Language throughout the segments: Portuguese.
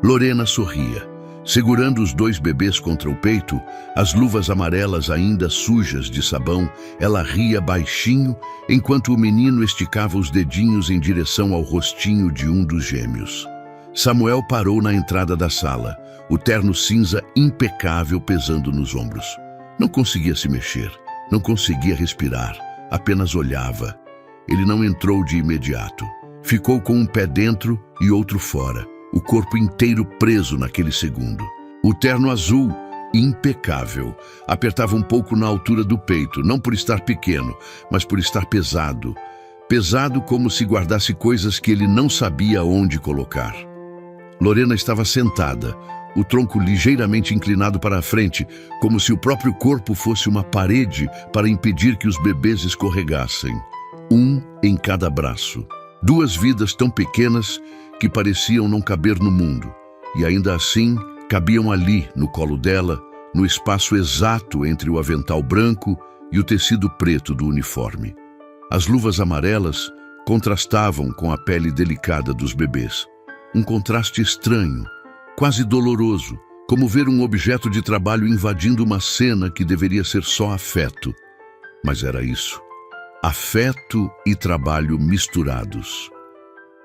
Lorena sorria. Segurando os dois bebês contra o peito, as luvas amarelas ainda sujas de sabão, ela ria baixinho, enquanto o menino esticava os dedinhos em direção ao rostinho de um dos gêmeos. Samuel parou na entrada da sala, o terno cinza impecável pesando nos ombros. Não conseguia se mexer, não conseguia respirar, apenas olhava. Ele não entrou de imediato. Ficou com um pé dentro e outro fora, o corpo inteiro preso naquele segundo. O terno azul, impecável, apertava um pouco na altura do peito, não por estar pequeno, mas por estar pesado. Pesado como se guardasse coisas que ele não sabia onde colocar. Lorena estava sentada, o tronco ligeiramente inclinado para a frente, como se o próprio corpo fosse uma parede para impedir que os bebês escorregassem. Um em cada braço. Duas vidas tão pequenas que pareciam não caber no mundo, e ainda assim cabiam ali, no colo dela, no espaço exato entre o avental branco e o tecido preto do uniforme. As luvas amarelas contrastavam com a pele delicada dos bebês. Um contraste estranho, quase doloroso, como ver um objeto de trabalho invadindo uma cena que deveria ser só afeto. Mas era isso. Afeto e trabalho misturados.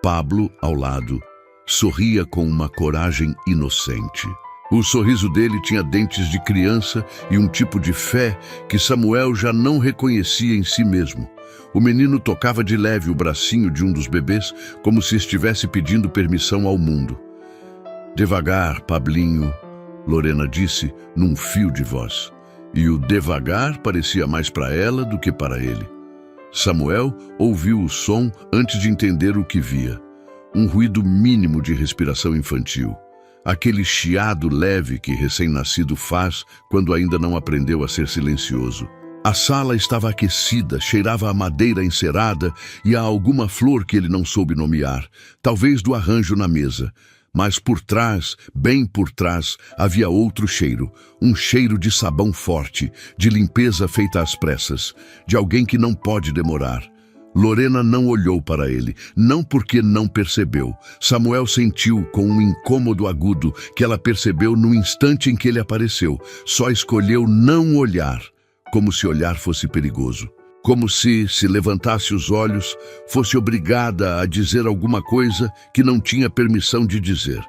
Pablo, ao lado, sorria com uma coragem inocente. O sorriso dele tinha dentes de criança e um tipo de fé que Samuel já não reconhecia em si mesmo. O menino tocava de leve o bracinho de um dos bebês, como se estivesse pedindo permissão ao mundo. "Devagar, Pablinho", Lorena disse num fio de voz. E o devagar parecia mais para ela do que para ele. Samuel ouviu o som antes de entender o que via. Um ruído mínimo de respiração infantil. Aquele chiado leve que recém-nascido faz quando ainda não aprendeu a ser silencioso. A sala estava aquecida, cheirava a madeira encerada e a alguma flor que ele não soube nomear, talvez do arranjo na mesa. Mas por trás, bem por trás, havia outro cheiro, um cheiro de sabão forte, de limpeza feita às pressas, de alguém que não pode demorar. Lorena não olhou para ele, não porque não percebeu. Samuel sentiu com um incômodo agudo que ela percebeu no instante em que ele apareceu. Só escolheu não olhar, como se olhar fosse perigoso. Como se levantasse os olhos, fosse obrigada a dizer alguma coisa que não tinha permissão de dizer.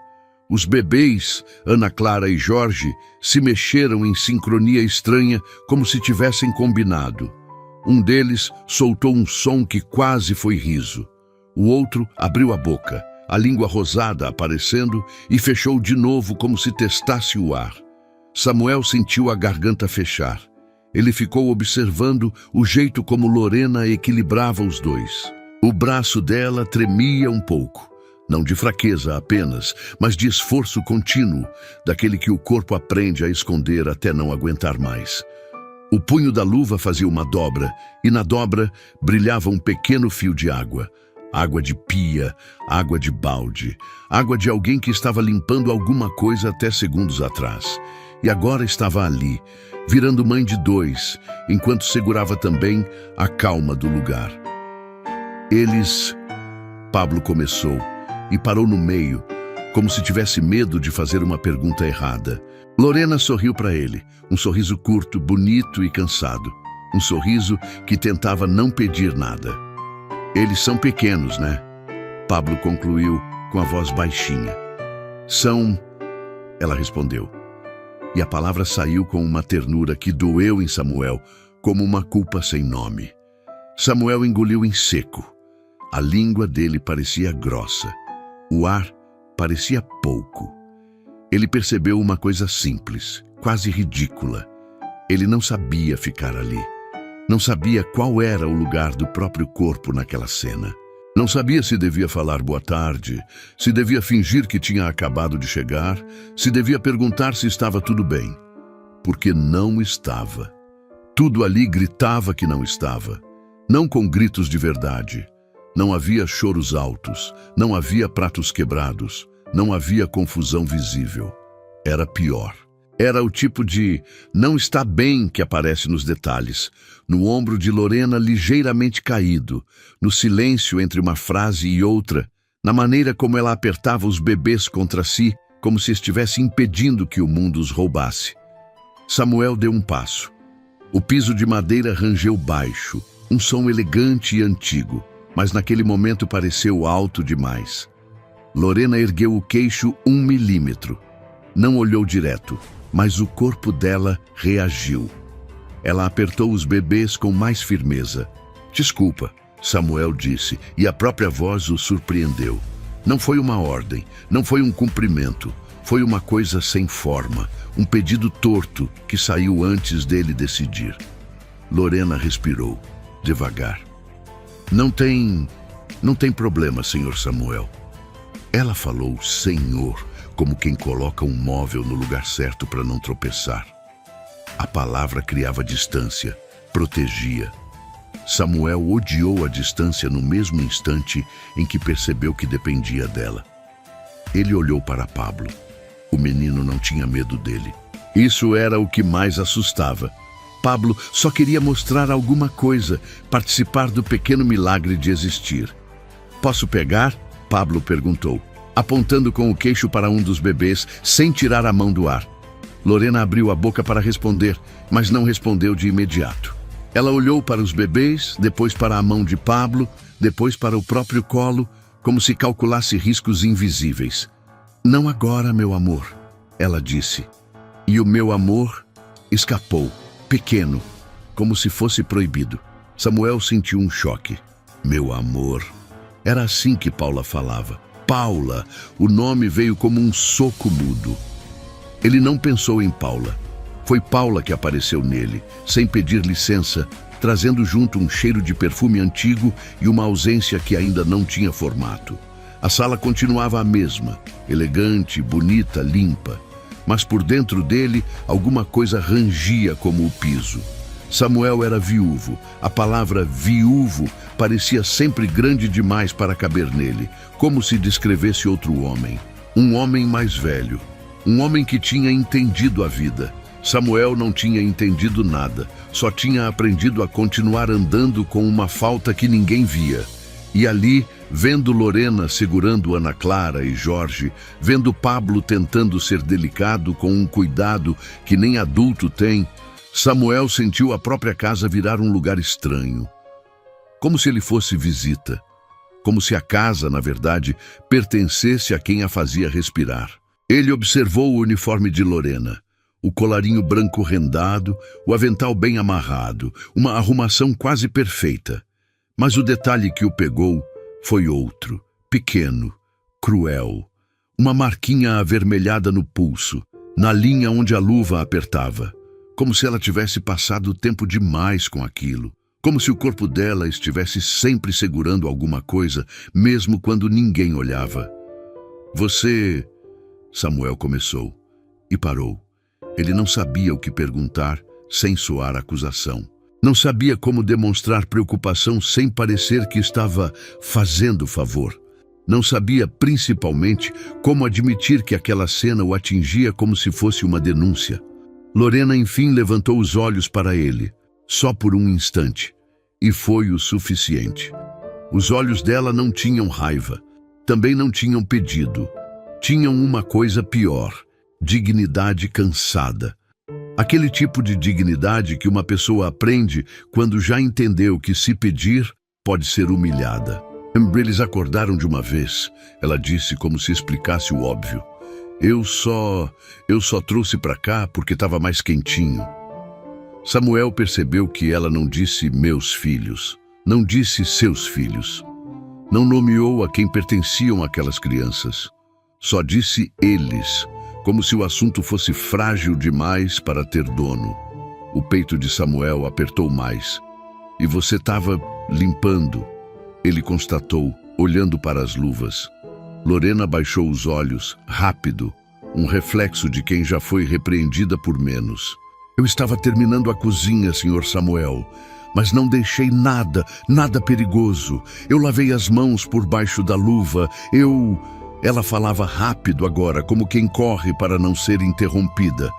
Os bebês, Ana Clara e Jorge, se mexeram em sincronia estranha, como se tivessem combinado. Um deles soltou um som que quase foi riso. O outro abriu a boca, a língua rosada aparecendo, e fechou de novo como se testasse o ar. Samuel sentiu a garganta fechar. Ele ficou observando o jeito como Lorena equilibrava os dois. O braço dela tremia um pouco, não de fraqueza apenas, mas de esforço contínuo, daquele que o corpo aprende a esconder até não aguentar mais. O punho da luva fazia uma dobra, e na dobra brilhava um pequeno fio de água. Água de pia, água de balde, água de alguém que estava limpando alguma coisa até segundos atrás. E agora estava ali, virando mãe de dois, enquanto segurava também a calma do lugar. Pablo começou e parou no meio, como se tivesse medo de fazer uma pergunta errada. Lorena sorriu para ele, um sorriso curto, bonito e cansado. Um sorriso que tentava não pedir nada. "Eles são pequenos, né?" Pablo concluiu com a voz baixinha. "São..." Ela respondeu. E a palavra saiu com uma ternura que doeu em Samuel, como uma culpa sem nome. Samuel engoliu em seco. A língua dele parecia grossa. O ar parecia pouco. Ele percebeu uma coisa simples, quase ridícula. Ele não sabia ficar ali. Não sabia qual era o lugar do próprio corpo naquela cena. Não sabia se devia falar boa tarde, se devia fingir que tinha acabado de chegar, se devia perguntar se estava tudo bem. Porque não estava. Tudo ali gritava que não estava. Não com gritos de verdade. Não havia choros altos, não havia pratos quebrados, não havia confusão visível. Era pior. Era o tipo de "não está bem" que aparece nos detalhes, no ombro de Lorena ligeiramente caído, no silêncio entre uma frase e outra, na maneira como ela apertava os bebês contra si, como se estivesse impedindo que o mundo os roubasse. Samuel deu um passo. O piso de madeira rangeu baixo, um som elegante e antigo, mas naquele momento pareceu alto demais. Lorena ergueu o queixo 1 milímetro. Não olhou direto, mas o corpo dela reagiu. Ela apertou os bebês com mais firmeza. "Desculpa", Samuel disse, e a própria voz o surpreendeu. Não foi uma ordem, não foi um cumprimento. Foi uma coisa sem forma, um pedido torto que saiu antes dele decidir. Lorena respirou, devagar. Não tem problema, Sr. Samuel." Ela falou "senhor", como quem coloca um móvel no lugar certo para não tropeçar. A palavra criava distância, protegia. Samuel odiou a distância no mesmo instante em que percebeu que dependia dela. Ele olhou para Pablo. O menino não tinha medo dele. Isso era o que mais assustava. Pablo só queria mostrar alguma coisa, participar do pequeno milagre de existir. "Posso pegar?" Pablo perguntou, apontando com o queixo para um dos bebês, sem tirar a mão do ar. Lorena abriu a boca para responder, mas não respondeu de imediato. Ela olhou para os bebês, depois para a mão de Pablo, depois para o próprio colo, como se calculasse riscos invisíveis. "Não agora, meu amor", ela disse. E o "meu amor" escapou, pequeno, como se fosse proibido. Samuel sentiu um choque. "Meu amor." Era assim que Paula falava. Paula, o nome veio como um soco mudo. Ele não pensou em Paula. Foi Paula que apareceu nele, sem pedir licença, trazendo junto um cheiro de perfume antigo e uma ausência que ainda não tinha formato. A sala continuava a mesma, elegante, bonita, limpa. Mas por dentro dele, alguma coisa rangia como o piso. Samuel era viúvo. A palavra viúvo parecia sempre grande demais para caber nele, como se descrevesse outro homem. Um homem mais velho. Um homem que tinha entendido a vida. Samuel não tinha entendido nada, só tinha aprendido a continuar andando com uma falta que ninguém via. E ali, vendo Lorena segurando Ana Clara e Jorge, vendo Pablo tentando ser delicado com um cuidado que nem adulto tem, Samuel sentiu a própria casa virar um lugar estranho. Como se ele fosse visita. Como se a casa, na verdade, pertencesse a quem a fazia respirar. Ele observou o uniforme de Lorena. O colarinho branco rendado, o avental bem amarrado, uma arrumação quase perfeita. Mas o detalhe que o pegou foi outro, pequeno, cruel. Uma marquinha avermelhada no pulso, na linha onde a luva apertava. Como se ela tivesse passado tempo demais com aquilo. Como se o corpo dela estivesse sempre segurando alguma coisa, mesmo quando ninguém olhava. "Você..." Samuel começou e parou. Ele não sabia o que perguntar sem soar acusação. Não sabia como demonstrar preocupação sem parecer que estava fazendo favor. Não sabia, principalmente, como admitir que aquela cena o atingia como se fosse uma denúncia. Lorena, enfim, levantou os olhos para ele, só por um instante, e foi o suficiente. Os olhos dela não tinham raiva, também não tinham pedido. Tinham uma coisa pior. Dignidade cansada. Aquele tipo de dignidade que uma pessoa aprende quando já entendeu que, se pedir, pode ser humilhada. "Eles acordaram de uma vez", ela disse como se explicasse o óbvio. Eu só trouxe para cá porque estava mais quentinho." Samuel percebeu que ela não disse "meus filhos", não disse "seus filhos". Não nomeou a quem pertenciam aquelas crianças. Só disse "eles", como se o assunto fosse frágil demais para ter dono. O peito de Samuel apertou mais. "E você estava limpando", ele constatou, olhando para as luvas. Lorena baixou os olhos, rápido, um reflexo de quem já foi repreendida por menos. "Eu estava terminando a cozinha, Sr. Samuel, mas não deixei nada perigoso. Eu lavei as mãos por baixo da luva, Ela falava rápido agora, como quem corre para não ser interrompida,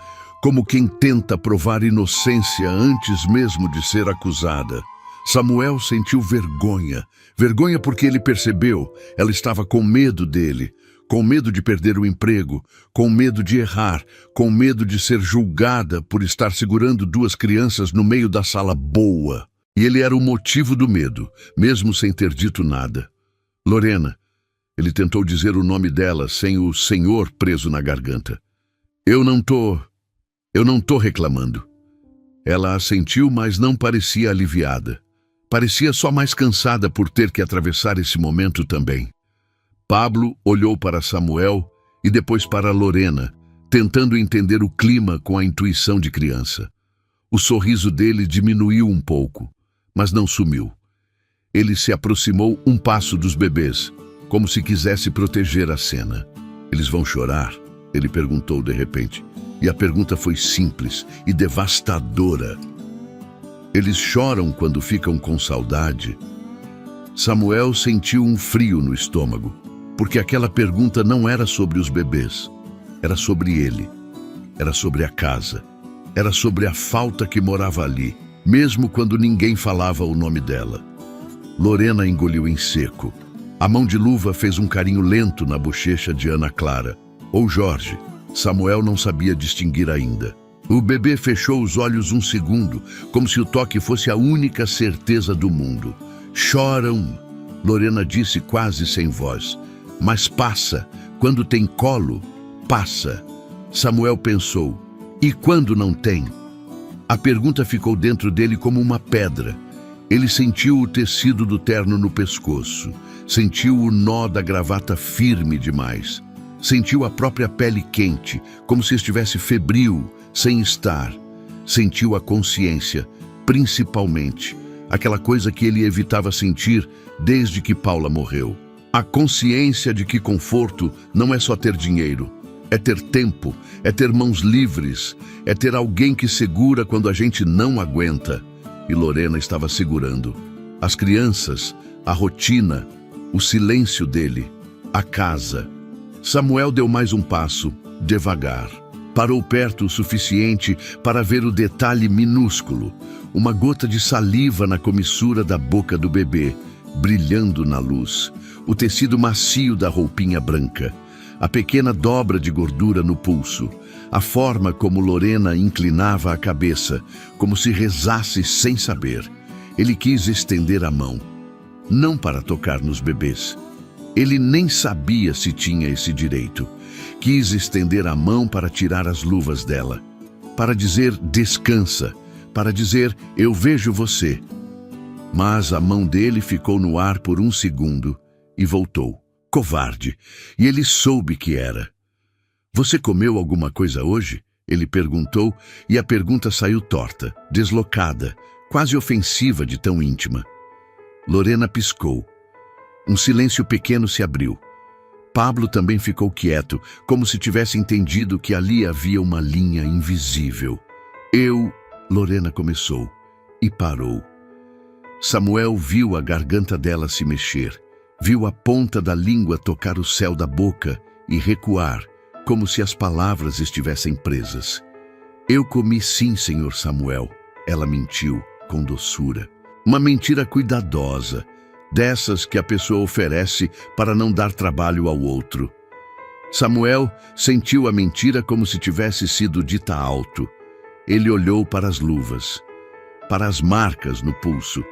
como quem tenta provar inocência antes mesmo de ser acusada. Samuel sentiu vergonha porque ele percebeu, ela estava com medo dele, com medo de perder o emprego, com medo de errar, com medo de ser julgada por estar segurando duas crianças no meio da sala boa. E ele era o motivo do medo, mesmo sem ter dito nada. Lorena. Ele tentou dizer o nome dela sem o senhor preso na garganta. Eu não tô reclamando. Ela assentiu, mas não parecia aliviada. Parecia só mais cansada por ter que atravessar esse momento também. Pablo olhou para Samuel e depois para Lorena, tentando entender o clima com a intuição de criança. O sorriso dele diminuiu um pouco, mas não sumiu. Ele se aproximou um passo dos bebês, como se quisesse proteger a cena. Eles vão chorar? Ele perguntou de repente. E a pergunta foi simples e devastadora. Eles choram quando ficam com saudade? Samuel sentiu um frio no estômago, porque aquela pergunta não era sobre os bebês. Era sobre ele. Era sobre a casa. Era sobre a falta que morava ali, mesmo quando ninguém falava o nome dela. Lorena engoliu em seco. A mão de luva fez um carinho lento na bochecha de Ana Clara. Ou Jorge. Samuel não sabia distinguir ainda. O bebê fechou os olhos um segundo, como se o toque fosse a única certeza do mundo. Choram, Lorena disse quase sem voz. Mas passa. Quando tem colo, passa. Samuel pensou. E quando não tem? A pergunta ficou dentro dele como uma pedra. Ele sentiu o tecido do terno no pescoço. Sentiu o nó da gravata firme demais. Sentiu a própria pele quente, como se estivesse febril, sem estar. Sentiu a consciência, principalmente, aquela coisa que ele evitava sentir desde que Paula morreu. A consciência de que conforto não é só ter dinheiro, é ter tempo, é ter mãos livres, é ter alguém que segura quando a gente não aguenta. E Lorena estava segurando. As crianças, a rotina, o silêncio dele, a casa. Samuel deu mais um passo, devagar. Parou perto o suficiente para ver o detalhe minúsculo, uma gota de saliva na comissura da boca do bebê, brilhando na luz, o tecido macio da roupinha branca, a pequena dobra de gordura no pulso, a forma como Lorena inclinava a cabeça, como se rezasse sem saber. Ele quis estender a mão, não para tocar nos bebês. Ele nem sabia se tinha esse direito. Quis estender a mão para tirar as luvas dela, para dizer descansa, para dizer eu vejo você. Mas a mão dele ficou no ar por um segundo e voltou, covarde, e ele soube que era. Você comeu alguma coisa hoje? Ele perguntou, e a pergunta saiu torta, deslocada, quase ofensiva de tão íntima. Lorena piscou. Um silêncio pequeno se abriu. Pablo também ficou quieto, como se tivesse entendido que ali havia uma linha invisível. Lorena começou, e parou. Samuel viu a garganta dela se mexer, viu a ponta da língua tocar o céu da boca e recuar, como se as palavras estivessem presas. Eu comi sim, senhor Samuel, ela mentiu, com doçura. Uma mentira cuidadosa, dessas que a pessoa oferece para não dar trabalho ao outro. Samuel sentiu a mentira como se tivesse sido dita alto. Ele olhou para as luvas, para as marcas no pulso,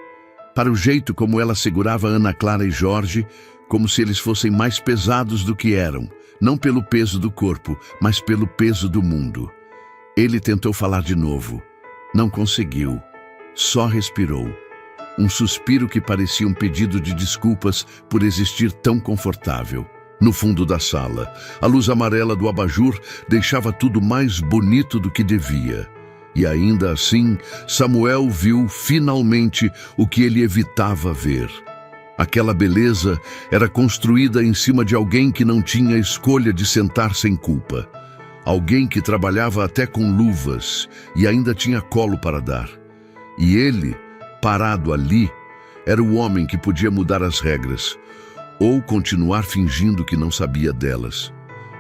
para o jeito como ela segurava Ana Clara e Jorge, como se eles fossem mais pesados do que eram, não pelo peso do corpo, mas pelo peso do mundo. Ele tentou falar de novo. Não conseguiu. Só respirou. Um suspiro que parecia um pedido de desculpas por existir tão confortável. No fundo da sala, a luz amarela do abajur deixava tudo mais bonito do que devia. E ainda assim, Samuel viu finalmente o que ele evitava ver. Aquela beleza era construída em cima de alguém que não tinha escolha de sentar sem culpa. Alguém que trabalhava até com luvas e ainda tinha colo para dar. E ele, parado ali, era o homem que podia mudar as regras, ou continuar fingindo que não sabia delas.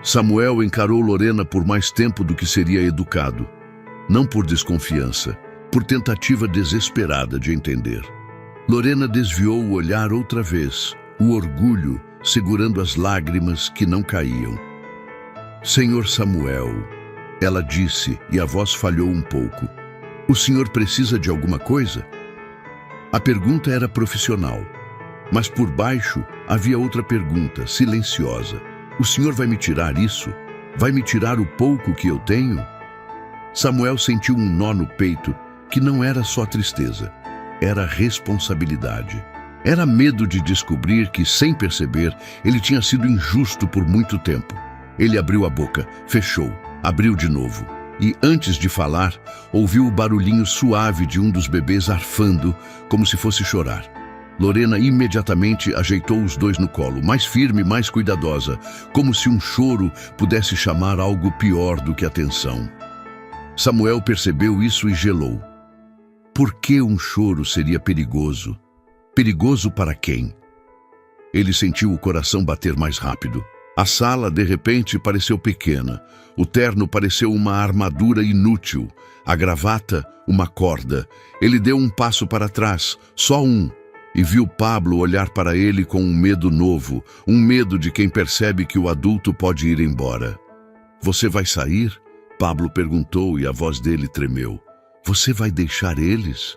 Samuel encarou Lorena por mais tempo do que seria educado. Não por desconfiança, por tentativa desesperada de entender. Lorena desviou o olhar outra vez. O orgulho, segurando as lágrimas que não caíam. Senhor Samuel, ela disse, e a voz falhou um pouco. O senhor precisa de alguma coisa? A pergunta era profissional, mas por baixo havia outra pergunta, silenciosa. O senhor vai me tirar isso? Vai me tirar o pouco que eu tenho? Samuel sentiu um nó no peito que não era só tristeza, era responsabilidade. Era medo de descobrir que, sem perceber, ele tinha sido injusto por muito tempo. Ele abriu a boca, fechou, abriu de novo. E, antes de falar, ouviu o barulhinho suave de um dos bebês arfando, como se fosse chorar. Lorena imediatamente ajeitou os dois no colo, mais firme, mais cuidadosa, como se um choro pudesse chamar algo pior do que atenção. Samuel percebeu isso e gelou. Por que um choro seria perigoso? Perigoso para quem? Ele sentiu o coração bater mais rápido. A sala, de repente, pareceu pequena. O terno pareceu uma armadura inútil. A gravata, uma corda. Ele deu um passo para trás, só um, e viu Pablo olhar para ele com um medo novo, um medo de quem percebe que o adulto pode ir embora. Você vai sair? Pablo perguntou e a voz dele tremeu. Você vai deixar eles?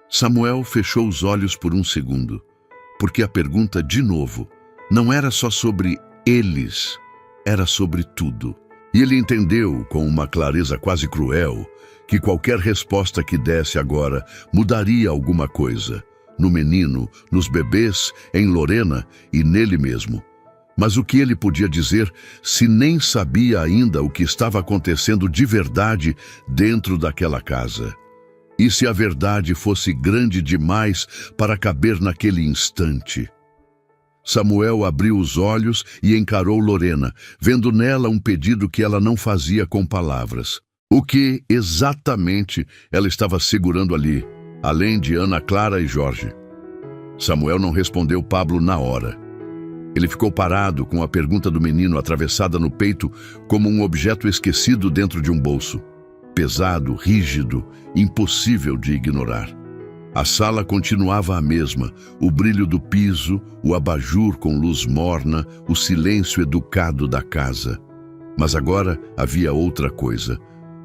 Samuel fechou os olhos por um segundo, porque a pergunta, de novo, não era só sobre eles, era sobre tudo. E ele entendeu, com uma clareza quase cruel, que qualquer resposta que desse agora mudaria alguma coisa, no menino, nos bebês, em Lorena e nele mesmo. Mas o que ele podia dizer se nem sabia ainda o que estava acontecendo de verdade dentro daquela casa? E se a verdade fosse grande demais para caber naquele instante? Samuel abriu os olhos e encarou Lorena, vendo nela um pedido que ela não fazia com palavras. O que, exatamente, ela estava segurando ali, além de Ana Clara e Jorge? Samuel não respondeu Pablo na hora. Ele ficou parado com a pergunta do menino atravessada no peito como um objeto esquecido dentro de um bolso. Pesado, rígido, impossível de ignorar. A sala continuava a mesma, o brilho do piso, o abajur com luz morna, o silêncio educado da casa. Mas agora havia outra coisa,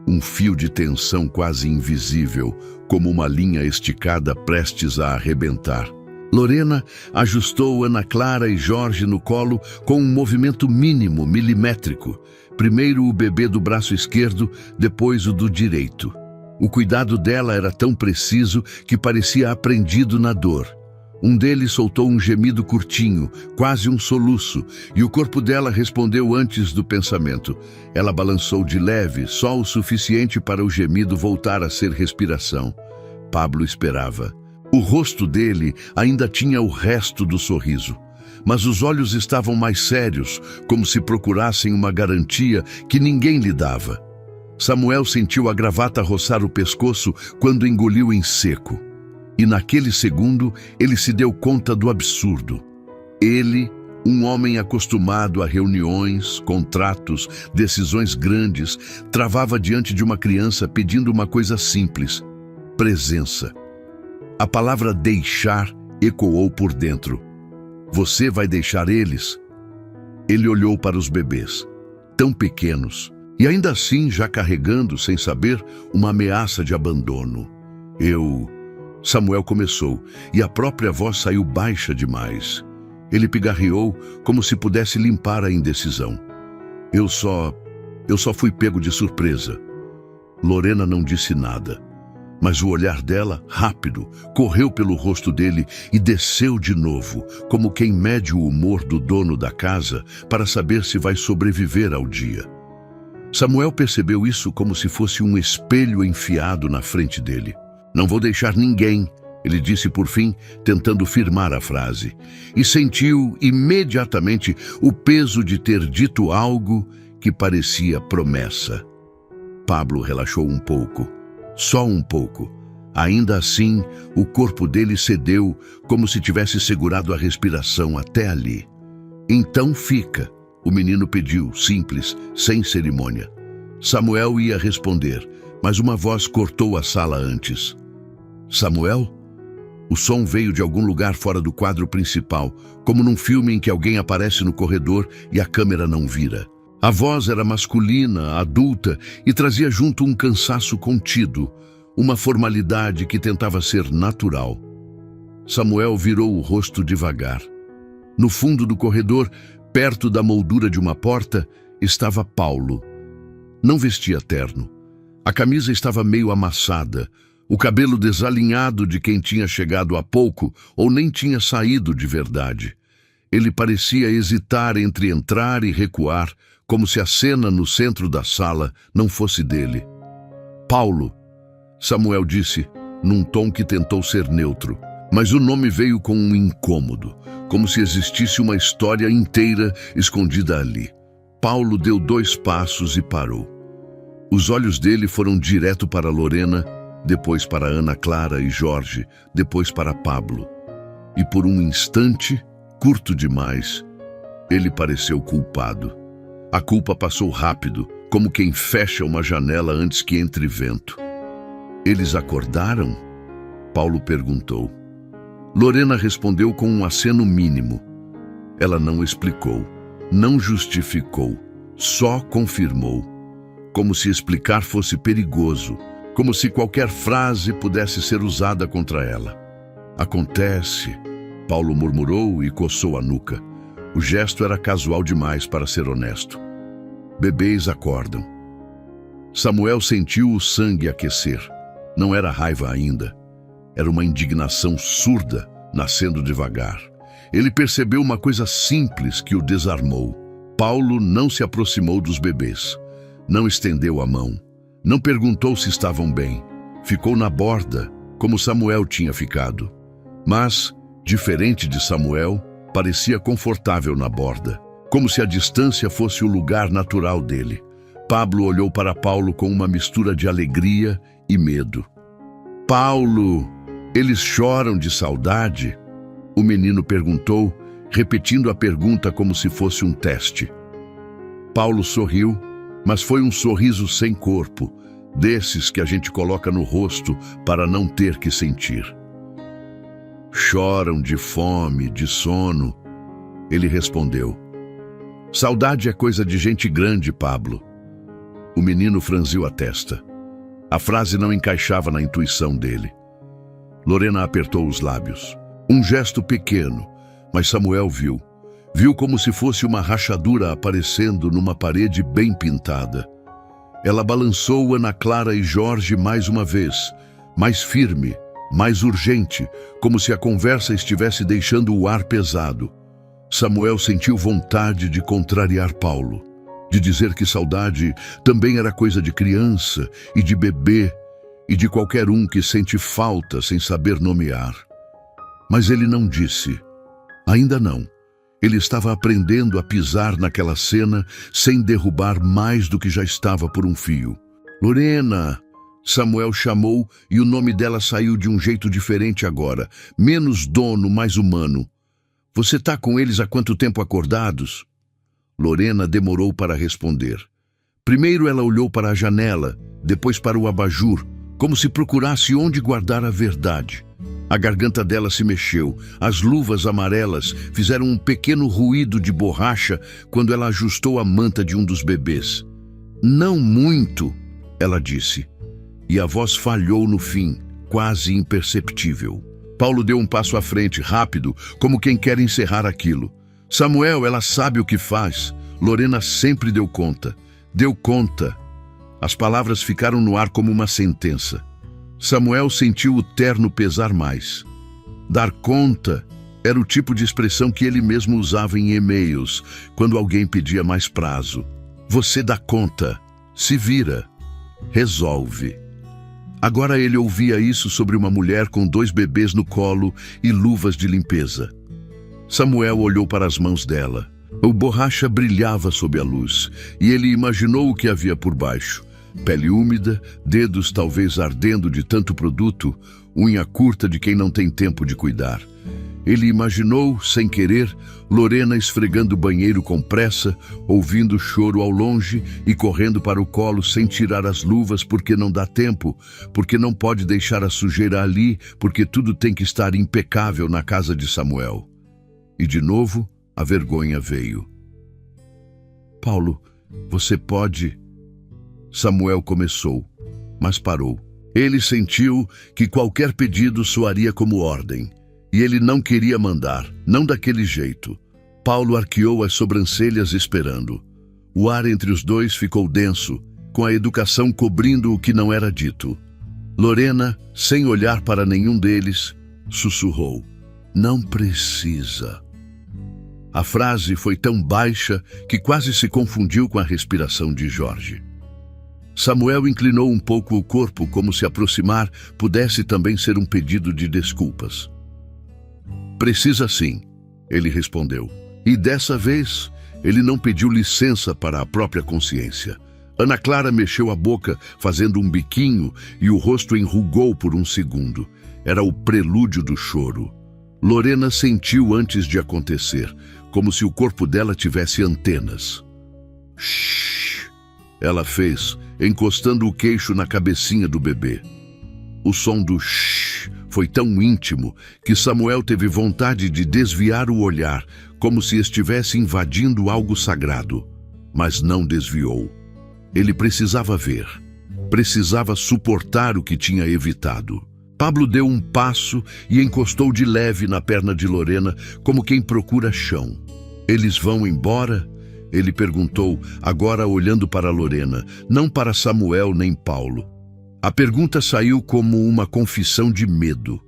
um fio de tensão quase invisível, como uma linha esticada prestes a arrebentar. Lorena ajustou Ana Clara e Jorge no colo com um movimento mínimo, milimétrico. Primeiro o bebê do braço esquerdo, depois o do direito. O cuidado dela era tão preciso que parecia aprendido na dor. Um deles soltou um gemido curtinho, quase um soluço, e o corpo dela respondeu antes do pensamento. Ela balançou de leve, só o suficiente para o gemido voltar a ser respiração. Pablo esperava. O rosto dele ainda tinha o resto do sorriso, mas os olhos estavam mais sérios, como se procurassem uma garantia que ninguém lhe dava. Samuel sentiu a gravata roçar o pescoço quando engoliu em seco. E naquele segundo, ele se deu conta do absurdo. Ele, um homem acostumado a reuniões, contratos, decisões grandes, travava diante de uma criança pedindo uma coisa simples: presença. A palavra deixar ecoou por dentro. Você vai deixar eles? Ele olhou para os bebês, tão pequenos, e ainda assim já carregando, sem saber, uma ameaça de abandono. Samuel começou, e a própria voz saiu baixa demais. Ele pigarreou como se pudesse limpar a indecisão. Eu só fui pego de surpresa. Lorena não disse nada. Mas o olhar dela, rápido, correu pelo rosto dele e desceu de novo, como quem mede o humor do dono da casa para saber se vai sobreviver ao dia. Samuel percebeu isso como se fosse um espelho enfiado na frente dele. Não vou deixar ninguém, ele disse por fim, tentando firmar a frase, e sentiu imediatamente o peso de ter dito algo que parecia promessa. Pablo relaxou um pouco. Só um pouco. Ainda assim, o corpo dele cedeu, como se tivesse segurado a respiração até ali. Então fica, o menino pediu, simples, sem cerimônia. Samuel ia responder, mas uma voz cortou a sala antes. Samuel? O som veio de algum lugar fora do quadro principal, como num filme em que alguém aparece no corredor e a câmera não vira. A voz era masculina, adulta e trazia junto um cansaço contido, uma formalidade que tentava ser natural. Samuel virou o rosto devagar. No fundo do corredor, perto da moldura de uma porta, estava Paulo. Não vestia terno. A camisa estava meio amassada, o cabelo desalinhado de quem tinha chegado há pouco ou nem tinha saído de verdade. Ele parecia hesitar entre entrar e recuar, como se a cena no centro da sala não fosse dele. Paulo, Samuel disse, num tom que tentou ser neutro, mas o nome veio com um incômodo, como se existisse uma história inteira escondida ali. Paulo deu 2 passos e parou. Os olhos dele foram direto para Lorena, depois para Ana Clara e Jorge, depois para Pablo. E por um instante, curto demais, ele pareceu culpado. A culpa passou rápido, como quem fecha uma janela antes que entre vento. Eles acordaram? Paulo perguntou. Lorena respondeu com um aceno mínimo. Ela não explicou, não justificou, só confirmou. Como se explicar fosse perigoso, como se qualquer frase pudesse ser usada contra ela. Acontece, Paulo murmurou e coçou a nuca. O gesto era casual demais para ser honesto. Bebês acordam. Samuel sentiu o sangue aquecer. Não era raiva ainda. Era uma indignação surda, nascendo devagar. Ele percebeu uma coisa simples que o desarmou. Paulo não se aproximou dos bebês. Não estendeu a mão. Não perguntou se estavam bem. Ficou na borda, como Samuel tinha ficado. Mas, diferente de Samuel, parecia confortável na borda, como se a distância fosse o lugar natural dele. Pablo olhou para Paulo com uma mistura de alegria e medo. Paulo, eles choram de saudade? O menino perguntou, repetindo a pergunta como se fosse um teste. Paulo sorriu, mas foi um sorriso sem corpo, desses que a gente coloca no rosto para não ter que sentir. Choram de fome, de sono. Ele respondeu. Saudade é coisa de gente grande, Pablo. O menino franziu a testa. A frase não encaixava na intuição dele. Lorena apertou os lábios. Um gesto pequeno, mas Samuel viu. Viu como se fosse uma rachadura aparecendo numa parede bem pintada. Ela balançou Ana Clara e Jorge mais uma vez, mais firme, mais urgente, como se a conversa estivesse deixando o ar pesado. Samuel sentiu vontade de contrariar Paulo, de dizer que saudade também era coisa de criança e de bebê e de qualquer um que sente falta sem saber nomear. Mas ele não disse. Ainda não. Ele estava aprendendo a pisar naquela cena sem derrubar mais do que já estava por um fio. Lorena! Samuel chamou e o nome dela saiu de um jeito diferente agora, menos dono, mais humano. Você está com eles há quanto tempo acordados? Lorena demorou para responder. Primeiro ela olhou para a janela, depois para o abajur, como se procurasse onde guardar a verdade. A garganta dela se mexeu, as luvas amarelas fizeram um pequeno ruído de borracha quando ela ajustou a manta de um dos bebês. Não muito, ela disse, e a voz falhou no fim, quase imperceptível. Paulo deu um passo à frente, rápido, como quem quer encerrar aquilo. Samuel, ela sabe o que faz. Lorena sempre deu conta. Deu conta. As palavras ficaram no ar como uma sentença. Samuel sentiu o terno pesar mais. Dar conta era o tipo de expressão que ele mesmo usava em e-mails, quando alguém pedia mais prazo. Você dá conta, se vira, resolve. Agora ele ouvia isso sobre uma mulher com 2 bebês no colo e luvas de limpeza. Samuel olhou para as mãos dela. O borracha brilhava sob a luz, e ele imaginou o que havia por baixo. Pele úmida, dedos talvez ardendo de tanto produto, unha curta de quem não tem tempo de cuidar. Ele imaginou, sem querer, Lorena esfregando o banheiro com pressa, ouvindo o choro ao longe e correndo para o colo sem tirar as luvas porque não dá tempo, porque não pode deixar a sujeira ali, porque tudo tem que estar impecável na casa de Samuel. E de novo, a vergonha veio. Paulo, você pode... Samuel começou, mas parou. Ele sentiu que qualquer pedido soaria como ordem. E ele não queria mandar, não daquele jeito. Paulo arqueou as sobrancelhas esperando. O ar entre os dois ficou denso, com a educação cobrindo o que não era dito. Lorena, sem olhar para nenhum deles, sussurrou: "Não precisa." A frase foi tão baixa que quase se confundiu com a respiração de Jorge. Samuel inclinou um pouco o corpo, como se aproximar pudesse também ser um pedido de desculpas. "Precisa sim", ele respondeu. E dessa vez, ele não pediu licença para a própria consciência. Ana Clara mexeu a boca, fazendo um biquinho, e o rosto enrugou por um segundo. Era o prelúdio do choro. Lorena sentiu antes de acontecer, como se o corpo dela tivesse antenas. "Shhh", ela fez, encostando o queixo na cabecinha do bebê. O som do shhh foi tão íntimo que Samuel teve vontade de desviar o olhar, como se estivesse invadindo algo sagrado, mas não desviou. Ele precisava ver, precisava suportar o que tinha evitado. Pablo deu um passo e encostou de leve na perna de Lorena, como quem procura chão. "Eles vão embora?" Ele perguntou, agora olhando para Lorena, não para Samuel nem Paulo. A pergunta saiu como uma confissão de medo.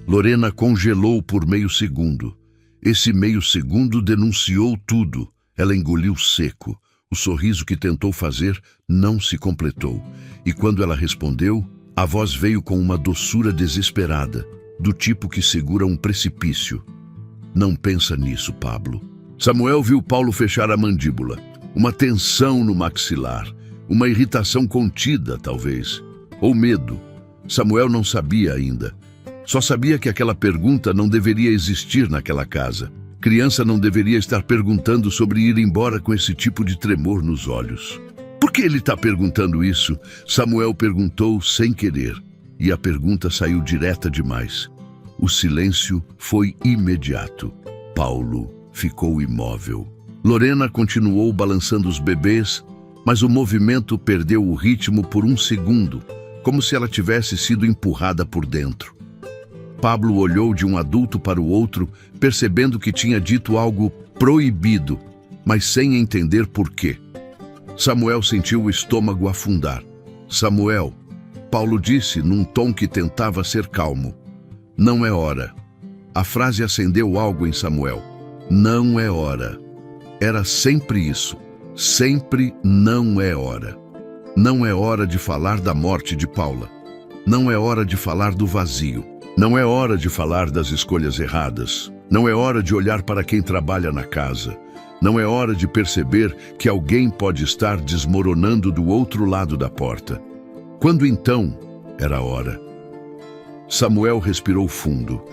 Lorena congelou por meio segundo. Esse meio segundo denunciou tudo. Ela engoliu seco. O sorriso que tentou fazer não se completou. E quando ela respondeu, a voz veio com uma doçura desesperada, do tipo que segura um precipício. "Não pensa nisso, Pablo." Samuel viu Paulo fechar a mandíbula. Uma tensão no maxilar. Uma irritação contida, talvez. Ou medo. Samuel não sabia ainda. Só sabia que aquela pergunta não deveria existir naquela casa. Criança não deveria estar perguntando sobre ir embora com esse tipo de tremor nos olhos. "Por que ele está perguntando isso?" Samuel perguntou sem querer. E a pergunta saiu direta demais. O silêncio foi imediato. Paulo ficou imóvel. Lorena continuou balançando os bebês, mas o movimento perdeu o ritmo por um segundo, como se ela tivesse sido empurrada por dentro. Pablo olhou de um adulto para o outro, percebendo que tinha dito algo proibido, mas sem entender por quê. Samuel sentiu o estômago afundar. "Samuel", Paulo disse num tom que tentava ser calmo. "Não é hora." A frase acendeu algo em Samuel. Não é hora. Era sempre isso. Sempre não é hora. Não é hora de falar da morte de Paula. Não é hora de falar do vazio. Não é hora de falar das escolhas erradas. Não é hora de olhar para quem trabalha na casa. Não é hora de perceber que alguém pode estar desmoronando do outro lado da porta. Quando então era a hora? Samuel respirou fundo.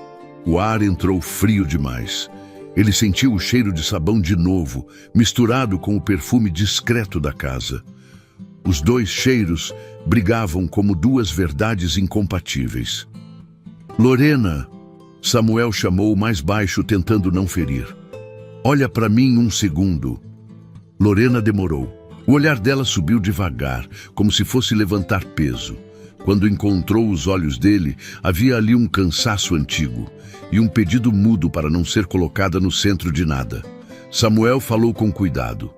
O ar entrou frio demais. Ele sentiu o cheiro de sabão de novo, misturado com o perfume discreto da casa. Os dois cheiros brigavam como duas verdades incompatíveis. "Lorena", Samuel chamou mais baixo, tentando não ferir. "Olha para mim um segundo." Lorena demorou. O olhar dela subiu devagar, como se fosse levantar peso. Quando encontrou os olhos dele, havia ali um cansaço antigo e um pedido mudo para não ser colocada no centro de nada. Samuel falou com cuidado,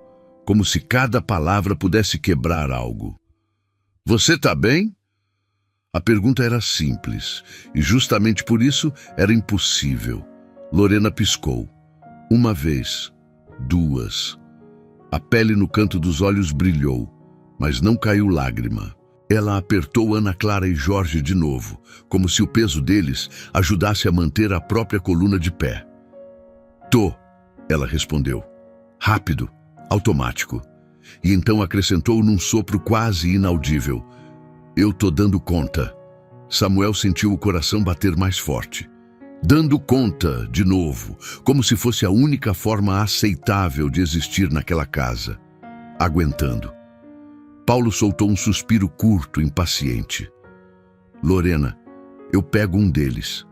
como se cada palavra pudesse quebrar algo. "Você tá bem?" A pergunta era simples, e justamente por isso era impossível. Lorena piscou. Uma vez, duas. A pele no canto dos olhos brilhou, mas não caiu lágrima. Ela apertou Ana Clara e Jorge de novo, como se o peso deles ajudasse a manter a própria coluna de pé. "Tô", ela respondeu. Rápido, automático. E então acrescentou num sopro quase inaudível: "Eu tô dando conta." Samuel sentiu o coração bater mais forte. dando conta, de novo, como se fosse a única forma aceitável de existir naquela casa, aguentando. Paulo soltou um suspiro curto, impaciente. Lorena, eu pego um deles,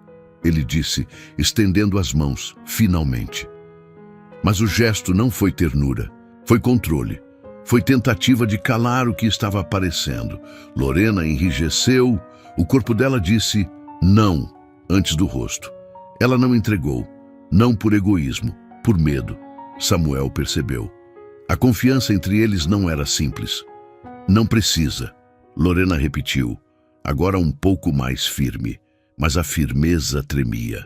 ele disse, estendendo as mãos, finalmente. Mas o gesto não foi ternura, foi controle. Foi tentativa de calar o que estava aparecendo. Lorena enrijeceu, o corpo dela disse não antes do rosto. Ela não entregou, não por egoísmo, por medo. Samuel percebeu. A confiança entre eles não era simples. Não precisa, Lorena repetiu, agora um pouco mais firme, mas a firmeza tremia.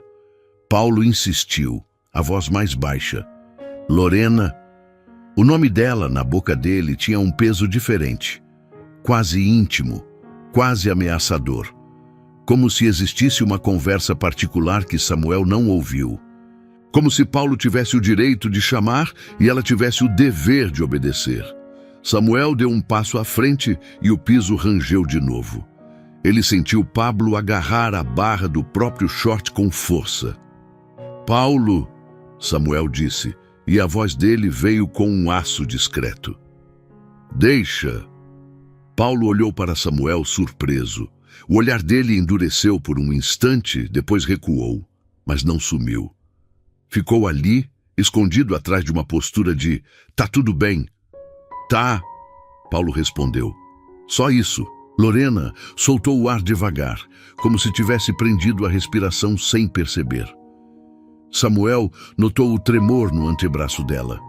Paulo insistiu, a voz mais baixa. Lorena, o nome dela na boca dele tinha um peso diferente, quase íntimo, quase ameaçador, como se existisse uma conversa particular que Samuel não ouviu. Como se Paulo tivesse o direito de chamar e ela tivesse o dever de obedecer. Samuel deu um passo à frente e o piso rangeu de novo. Ele sentiu Pablo agarrar a barra do próprio short com força. Paulo, Samuel disse, e a voz dele veio com um aço discreto. Deixa. Paulo olhou para Samuel surpreso. O olhar dele endureceu por um instante, depois recuou, mas não sumiu. Ficou ali, escondido atrás de uma postura de tá tudo bem. Tá, Paulo respondeu. Só isso. Lorena soltou o ar devagar, como se tivesse prendido a respiração sem perceber. Samuel notou o tremor no antebraço dela.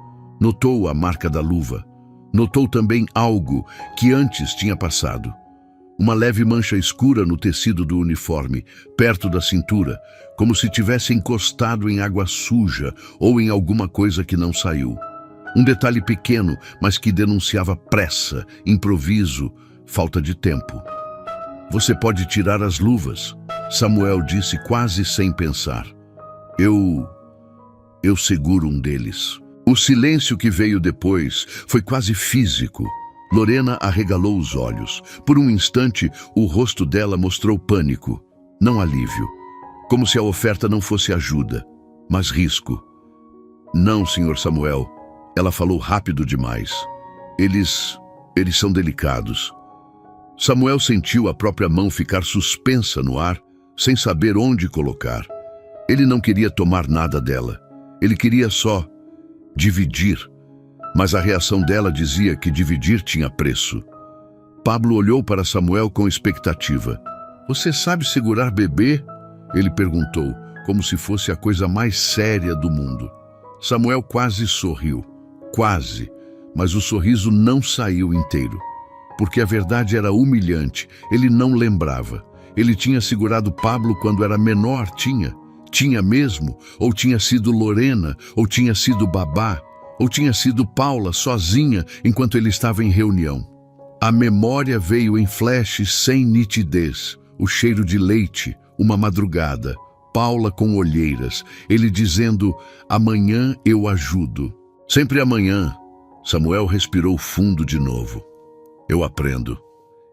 Notou a marca da luva. Notou também algo que antes tinha passado. Uma leve mancha escura no tecido do uniforme, perto da cintura, como se tivesse encostado em água suja ou em alguma coisa que não saiu. Um detalhe pequeno, mas que denunciava pressa, improviso, falta de tempo. Você pode tirar as luvas, Samuel disse quase sem pensar. Eu seguro um deles. O silêncio que veio depois foi quase físico. Lorena arregalou os olhos. Por um instante, o rosto dela mostrou pânico, não alívio. Como se a oferta não fosse ajuda, mas risco. Não, Sr. Samuel. Ela falou rápido demais. Eles são delicados. Samuel sentiu a própria mão ficar suspensa no ar, sem saber onde colocar. Ele não queria tomar nada dela. Ele queria só dividir. Mas a reação dela dizia que dividir tinha preço. Pablo olhou para Samuel com expectativa. Você sabe segurar bebê? Ele perguntou, como se fosse a coisa mais séria do mundo. Samuel quase sorriu. Quase. Mas o sorriso não saiu inteiro. Porque a verdade era humilhante. Ele não lembrava. Ele tinha segurado Pablo quando era menor, Tinha mesmo? Ou tinha sido Lorena? Ou tinha sido Babá? Ou tinha sido Paula sozinha enquanto ele estava em reunião? A memória veio em flashes sem nitidez. O cheiro de leite, uma madrugada, Paula com olheiras, ele dizendo, amanhã eu ajudo. Sempre amanhã. Samuel respirou fundo de novo. Eu aprendo,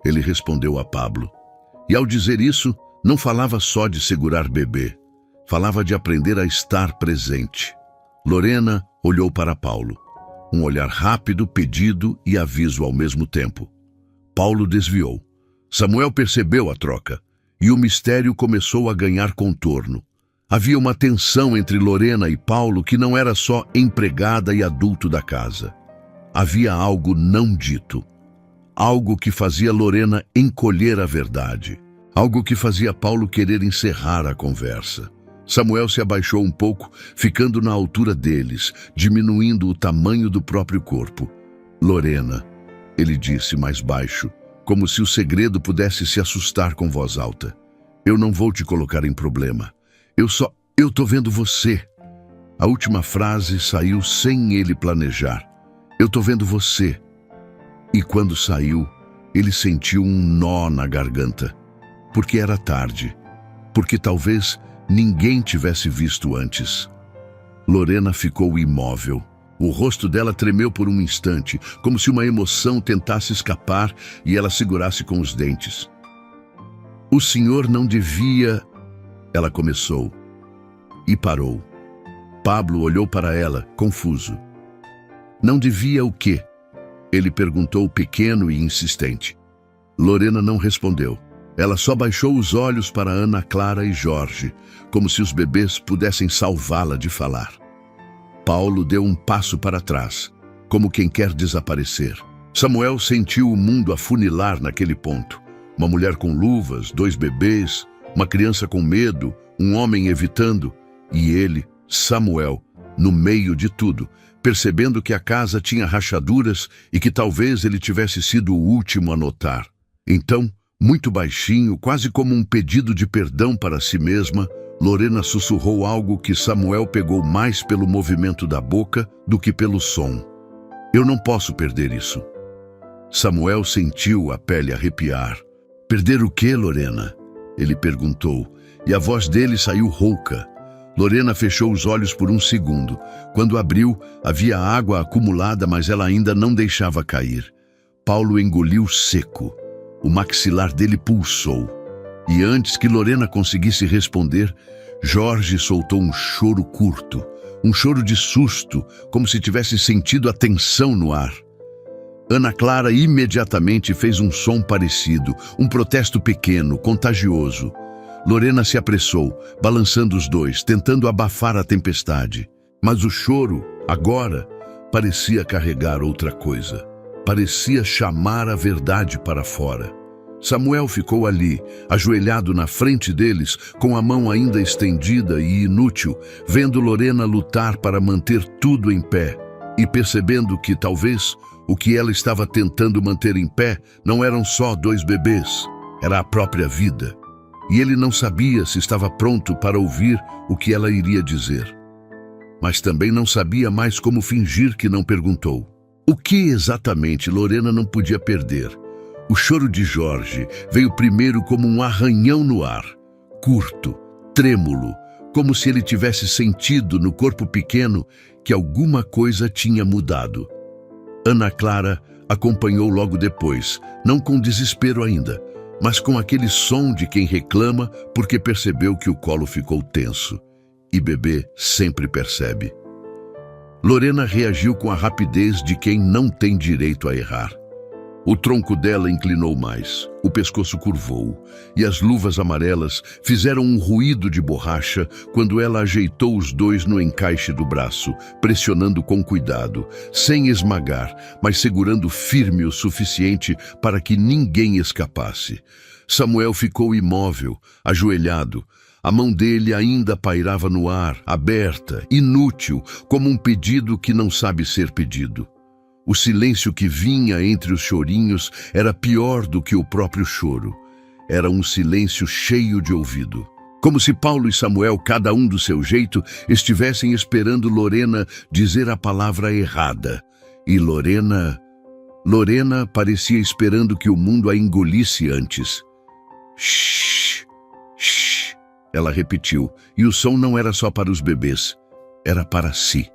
ele respondeu a Pablo. E ao dizer isso, não falava só de segurar bebê. Falava de aprender a estar presente. Lorena olhou para Paulo. Um olhar rápido, pedido e aviso ao mesmo tempo. Paulo desviou. Samuel percebeu a troca. E o mistério começou a ganhar contorno. Havia uma tensão entre Lorena e Paulo que não era só empregada e adulto da casa. Havia algo não dito. Algo que fazia Lorena encolher a verdade. Algo que fazia Paulo querer encerrar a conversa. Samuel se abaixou um pouco, ficando na altura deles, diminuindo o tamanho do próprio corpo. Lorena, ele disse mais baixo, como se o segredo pudesse se assustar com voz alta. Eu não vou te colocar em problema. Eu tô vendo você. A última frase saiu sem ele planejar. Eu tô vendo você. E quando saiu, ele sentiu um nó na garganta. Porque era tarde. Porque talvez ninguém tivesse visto antes. Lorena ficou imóvel. O rosto dela tremeu por um instante, como se uma emoção tentasse escapar e ela segurasse com os dentes. O senhor não devia... Ela começou. e parou. Pablo olhou para ela, confuso. Não devia o quê? Ele perguntou pequeno e insistente. Lorena não respondeu. Ela só baixou os olhos para Ana Clara e Jorge, como se os bebês pudessem salvá-la de falar. Paulo deu um passo para trás, como quem quer desaparecer. Samuel sentiu o mundo afunilar naquele ponto. Uma mulher com luvas, 2 bebês, uma criança com medo, um homem evitando, e ele, Samuel, no meio de tudo, percebendo que a casa tinha rachaduras e que talvez ele tivesse sido o último a notar. Então, muito baixinho, quase como um pedido de perdão para si mesma, Lorena sussurrou algo que Samuel pegou mais pelo movimento da boca do que pelo som. Eu não posso perder isso. Samuel sentiu a pele arrepiar. Perder o quê, Lorena? Ele perguntou, e a voz dele saiu rouca. Lorena fechou os olhos por um segundo. Quando abriu, havia água acumulada, mas ela ainda não deixava cair. Paulo engoliu seco. O maxilar dele pulsou. E antes que Lorena conseguisse responder, Jorge soltou um choro curto, um choro de susto, como se tivesse sentido a tensão no ar. Ana Clara imediatamente fez um som parecido, um protesto pequeno, contagioso. Lorena se apressou, balançando os dois, tentando abafar a tempestade. Mas o choro, agora, parecia carregar outra coisa. Parecia chamar a verdade para fora. Samuel ficou ali, ajoelhado na frente deles, com a mão ainda estendida e inútil, vendo Lorena lutar para manter tudo em pé, e percebendo que, talvez, o que ela estava tentando manter em pé não eram só 2 bebês, era a própria vida. E ele não sabia se estava pronto para ouvir o que ela iria dizer. Mas também não sabia mais como fingir que não perguntou. O que exatamente Lorena não podia perder? O choro de Jorge veio primeiro como um arranhão no ar, curto, trêmulo, como se ele tivesse sentido no corpo pequeno que alguma coisa tinha mudado. Ana Clara acompanhou logo depois, não com desespero ainda, mas com aquele som de quem reclama porque percebeu que o colo ficou tenso. E bebê sempre percebe. Lorena reagiu com a rapidez de quem não tem direito a errar. O tronco dela inclinou mais, o pescoço curvou, e as luvas amarelas fizeram um ruído de borracha quando ela ajeitou os 2 no encaixe do braço, pressionando com cuidado, sem esmagar, mas segurando firme o suficiente para que ninguém escapasse. Samuel ficou imóvel, ajoelhado. A mão dele ainda pairava no ar, aberta, inútil, como um pedido que não sabe ser pedido. O silêncio que vinha entre os chorinhos era pior do que o próprio choro. Era um silêncio cheio de ouvido. Como se Paulo e Samuel, cada um do seu jeito, estivessem esperando Lorena dizer a palavra errada. E Lorena parecia esperando que o mundo a engolisse antes. Shhh, shhh, ela repetiu, e o som não era só para os bebês, era para si.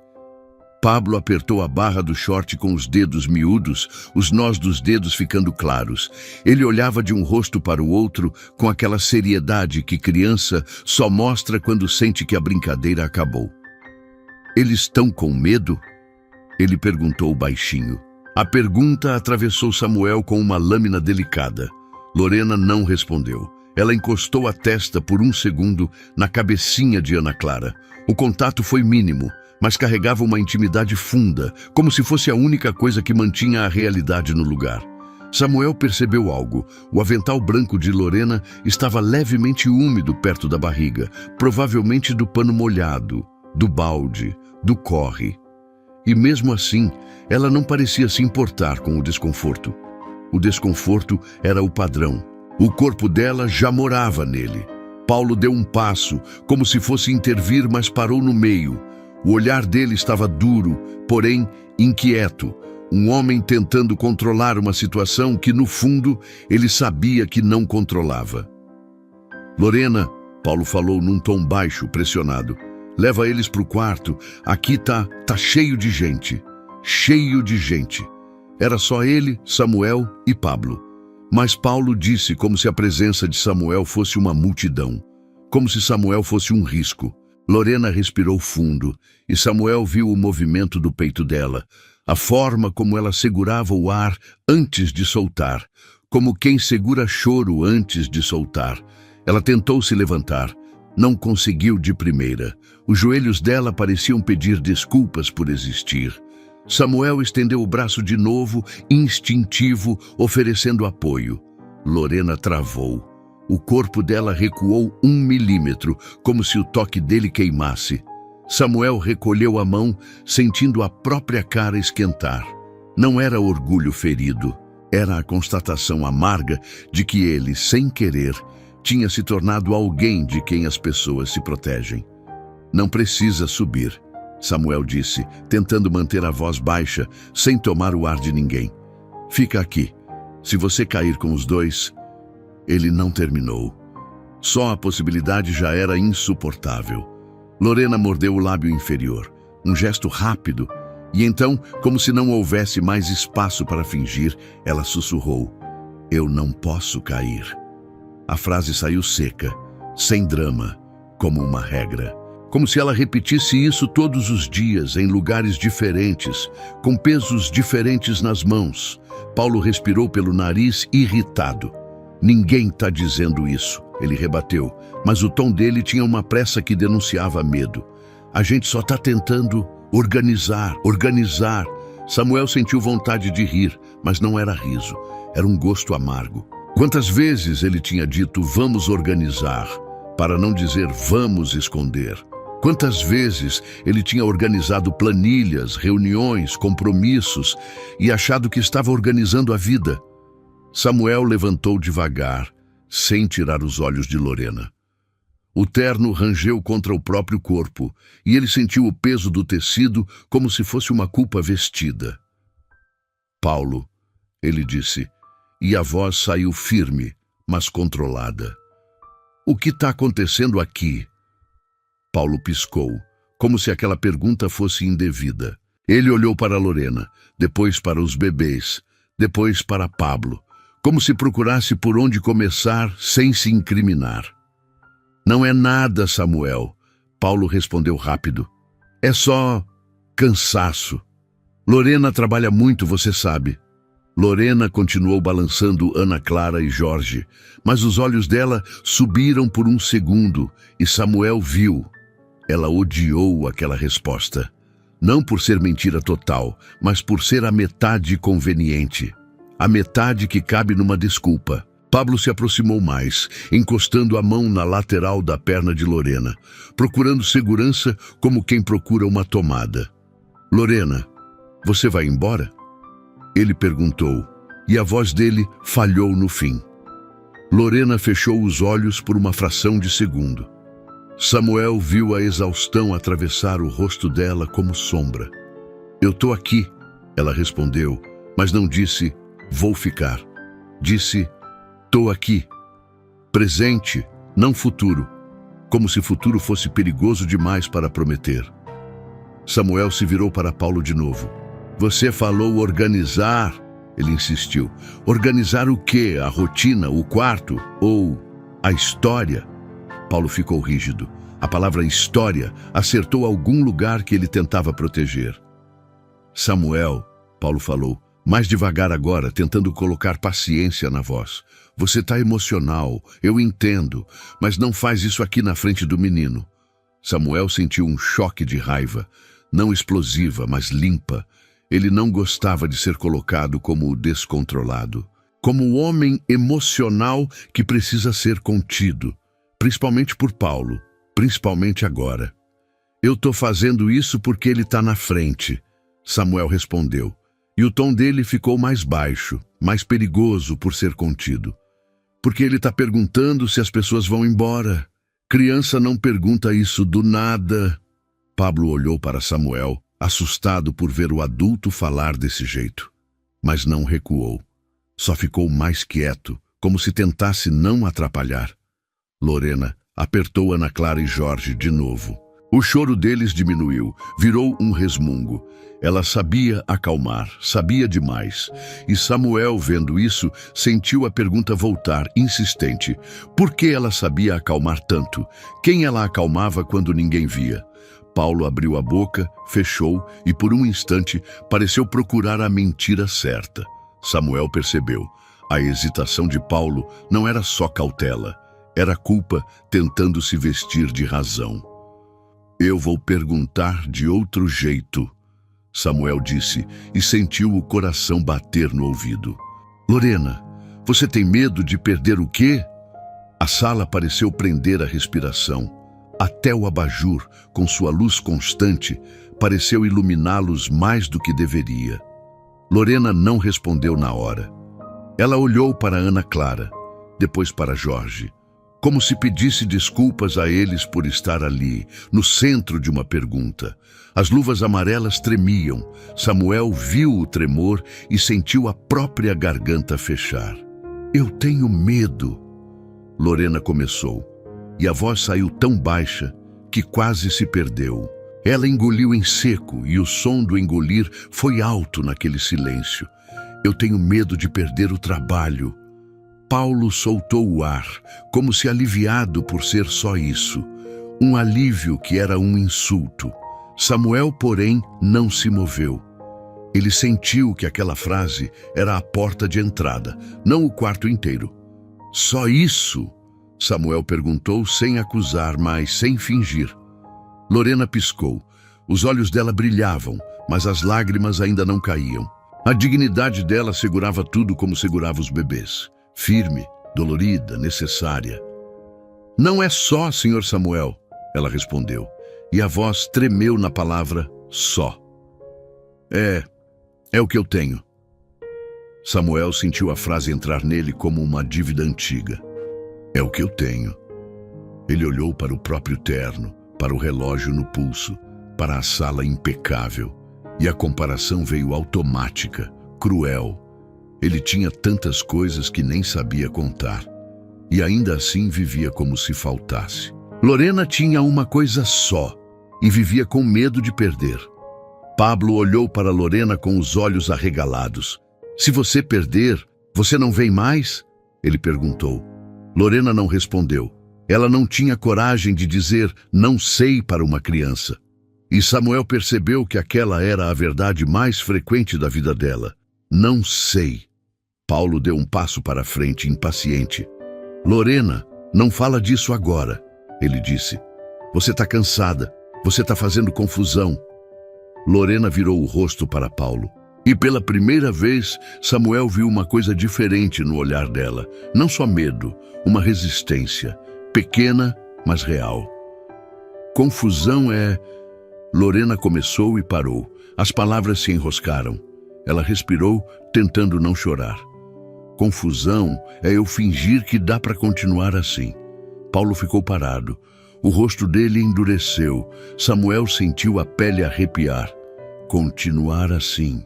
Pablo apertou a barra do short com os dedos miúdos, os nós dos dedos ficando claros. Ele olhava de um rosto para o outro com aquela seriedade que criança só mostra quando sente que a brincadeira acabou. Eles estão com medo? Ele perguntou baixinho. A pergunta atravessou Samuel com uma lâmina delicada. Lorena não respondeu. Ela encostou a testa por um segundo na cabecinha de Ana Clara. O contato foi mínimo, mas carregava uma intimidade funda, como se fosse a única coisa que mantinha a realidade no lugar. Samuel percebeu algo. O avental branco de Lorena estava levemente úmido perto da barriga, provavelmente do pano molhado, do balde, do corre. E mesmo assim, ela não parecia se importar com o desconforto. O desconforto era o padrão. O corpo dela já morava nele. Paulo deu um passo, como se fosse intervir, mas parou no meio. O olhar dele estava duro, porém inquieto. Um homem tentando controlar uma situação que, no fundo, ele sabia que não controlava. Lorena, Paulo falou num tom baixo, pressionado. Leva eles para o quarto. Aqui tá cheio de gente. Cheio de gente. Era só ele, Samuel e Pablo. Mas Paulo disse como se a presença de Samuel fosse uma multidão. Como se Samuel fosse um risco. Lorena respirou fundo e Samuel viu o movimento do peito dela, a forma como ela segurava o ar antes de soltar, como quem segura choro antes de soltar. Ela tentou se levantar. Não conseguiu de primeira. Os joelhos dela pareciam pedir desculpas por existir. Samuel estendeu o braço de novo, instintivo, oferecendo apoio. Lorena travou. O corpo dela recuou 1 milímetro, como se o toque dele queimasse. Samuel recolheu a mão, sentindo a própria cara esquentar. Não era orgulho ferido. Era a constatação amarga de que ele, sem querer, tinha se tornado alguém de quem as pessoas se protegem. Não precisa subir, Samuel disse, tentando manter a voz baixa, sem tomar o ar de ninguém. Fica aqui. Se você cair com os dois... Ele não terminou. Só a possibilidade já era insuportável. Lorena mordeu o lábio inferior, um gesto rápido, e então, como se não houvesse mais espaço para fingir, ela sussurrou: "Eu não posso cair." A frase saiu seca, sem drama, como uma regra. Como se ela repetisse isso todos os dias, em lugares diferentes, com pesos diferentes nas mãos. Paulo respirou pelo nariz, irritado. "Ninguém está dizendo isso", ele rebateu, mas o tom dele tinha uma pressa que denunciava medo. "A gente só está tentando organizar. Samuel sentiu vontade de rir, mas não era riso, era um gosto amargo. Quantas vezes ele tinha dito "vamos organizar", para não dizer "vamos esconder"? Quantas vezes ele tinha organizado planilhas, reuniões, compromissos e achado que estava organizando a vida? Samuel levantou devagar, sem tirar os olhos de Lorena. O terno rangeu contra o próprio corpo, e ele sentiu o peso do tecido como se fosse uma culpa vestida. "Paulo", ele disse, e a voz saiu firme, mas controlada. "O que está acontecendo aqui?" Paulo piscou, como se aquela pergunta fosse indevida. Ele olhou para Lorena, depois para os bebês, depois para Pablo, como se procurasse por onde começar sem se incriminar. "Não é nada, Samuel", Paulo respondeu rápido. "É só cansaço. Lorena trabalha muito, você sabe." Lorena continuou balançando Ana Clara e Jorge, mas os olhos dela subiram por um segundo e Samuel viu. Ela odiou aquela resposta. Não por ser mentira total, mas por ser a metade conveniente. A metade que cabe numa desculpa. Pablo se aproximou mais, encostando a mão na lateral da perna de Lorena, procurando segurança como quem procura uma tomada. "Lorena, você vai embora?" Ele perguntou, e a voz dele falhou no fim. Lorena fechou os olhos por uma fração de segundo. Samuel viu a exaustão atravessar o rosto dela como sombra. "Eu tô aqui", ela respondeu, mas não disse "vou ficar". Disse "tô aqui". Presente, não futuro, como se futuro fosse perigoso demais para prometer. Samuel se virou para Paulo de novo. "Você falou organizar", ele insistiu. "Organizar o quê? A rotina, o quarto ou a história?" Paulo ficou rígido. A palavra história acertou algum lugar que ele tentava proteger. "Samuel", Paulo falou, mais devagar agora, tentando colocar paciência na voz. "Você está emocional, eu entendo, mas não faz isso aqui na frente do menino." Samuel sentiu um choque de raiva, não explosiva, mas limpa. Ele não gostava de ser colocado como o descontrolado, como o homem emocional que precisa ser contido, principalmente por Paulo, principalmente agora. "Eu estou fazendo isso porque ele está na frente", Samuel respondeu, e o tom dele ficou mais baixo, mais perigoso por ser contido. "Porque ele está perguntando se as pessoas vão embora. Criança não pergunta isso do nada." Pablo olhou para Samuel, assustado por ver o adulto falar desse jeito, mas não recuou. Só ficou mais quieto, como se tentasse não atrapalhar. Lorena apertou Ana Clara e Jorge de novo. O choro deles diminuiu, virou um resmungo. Ela sabia acalmar, sabia demais. E Samuel, vendo isso, sentiu a pergunta voltar, insistente. Por que ela sabia acalmar tanto? Quem ela acalmava quando ninguém via? Paulo abriu a boca, fechou e, por um instante, pareceu procurar a mentira certa. Samuel percebeu. A hesitação de Paulo não era só cautela. Era culpa tentando se vestir de razão. Eu vou perguntar de outro jeito, Samuel disse e sentiu o coração bater no ouvido. Lorena, você tem medo de perder o quê? A sala pareceu prender a respiração. Até o abajur, com sua luz constante, pareceu iluminá-los mais do que deveria. Lorena não respondeu na hora. Ela olhou para Ana Clara, depois para Jorge, como se pedisse desculpas a eles por estar ali, no centro de uma pergunta. As luvas amarelas tremiam. Samuel viu o tremor e sentiu a própria garganta fechar. Eu tenho medo, Lorena começou, e a voz saiu tão baixa que quase se perdeu. Ela engoliu em seco e o som do engolir foi alto naquele silêncio. Eu tenho medo de perder o trabalho. Paulo soltou o ar, como se aliviado por ser só isso. Um alívio que era um insulto. Samuel, porém, não se moveu. Ele sentiu que aquela frase era a porta de entrada, não o quarto inteiro. Só isso? Samuel perguntou sem acusar, mas sem fingir. Lorena piscou. Os olhos dela brilhavam, mas as lágrimas ainda não caíam. A dignidade dela segurava tudo como segurava os bebês. Firme, dolorida, necessária. Não é só, Sr. Samuel, ela respondeu, e a voz tremeu na palavra só. É o que eu tenho. Samuel sentiu a frase entrar nele como uma dívida antiga. É o que eu tenho. Ele olhou para o próprio terno, para o relógio no pulso, para a sala impecável, e a comparação veio automática, cruel. Ele tinha tantas coisas que nem sabia contar, e ainda assim vivia como se faltasse. Lorena tinha uma coisa só, e vivia com medo de perder. Pablo olhou para Lorena com os olhos arregalados. Se você perder, você não vem mais? Ele perguntou. Lorena não respondeu. Ela não tinha coragem de dizer não sei para uma criança. E Samuel percebeu que aquela era a verdade mais frequente da vida dela. Não sei. Paulo deu um passo para frente, impaciente. Lorena, não fala disso agora, ele disse. Você está cansada, você está fazendo confusão. Lorena virou o rosto para Paulo. E pela primeira vez, Samuel viu uma coisa diferente no olhar dela. Não só medo, uma resistência. Pequena, mas real. Confusão é... Lorena começou e parou. As palavras se enroscaram. Ela respirou, tentando não chorar. Confusão é eu fingir que dá para continuar assim. Paulo ficou parado. O rosto dele endureceu. Samuel sentiu a pele arrepiar. Continuar assim.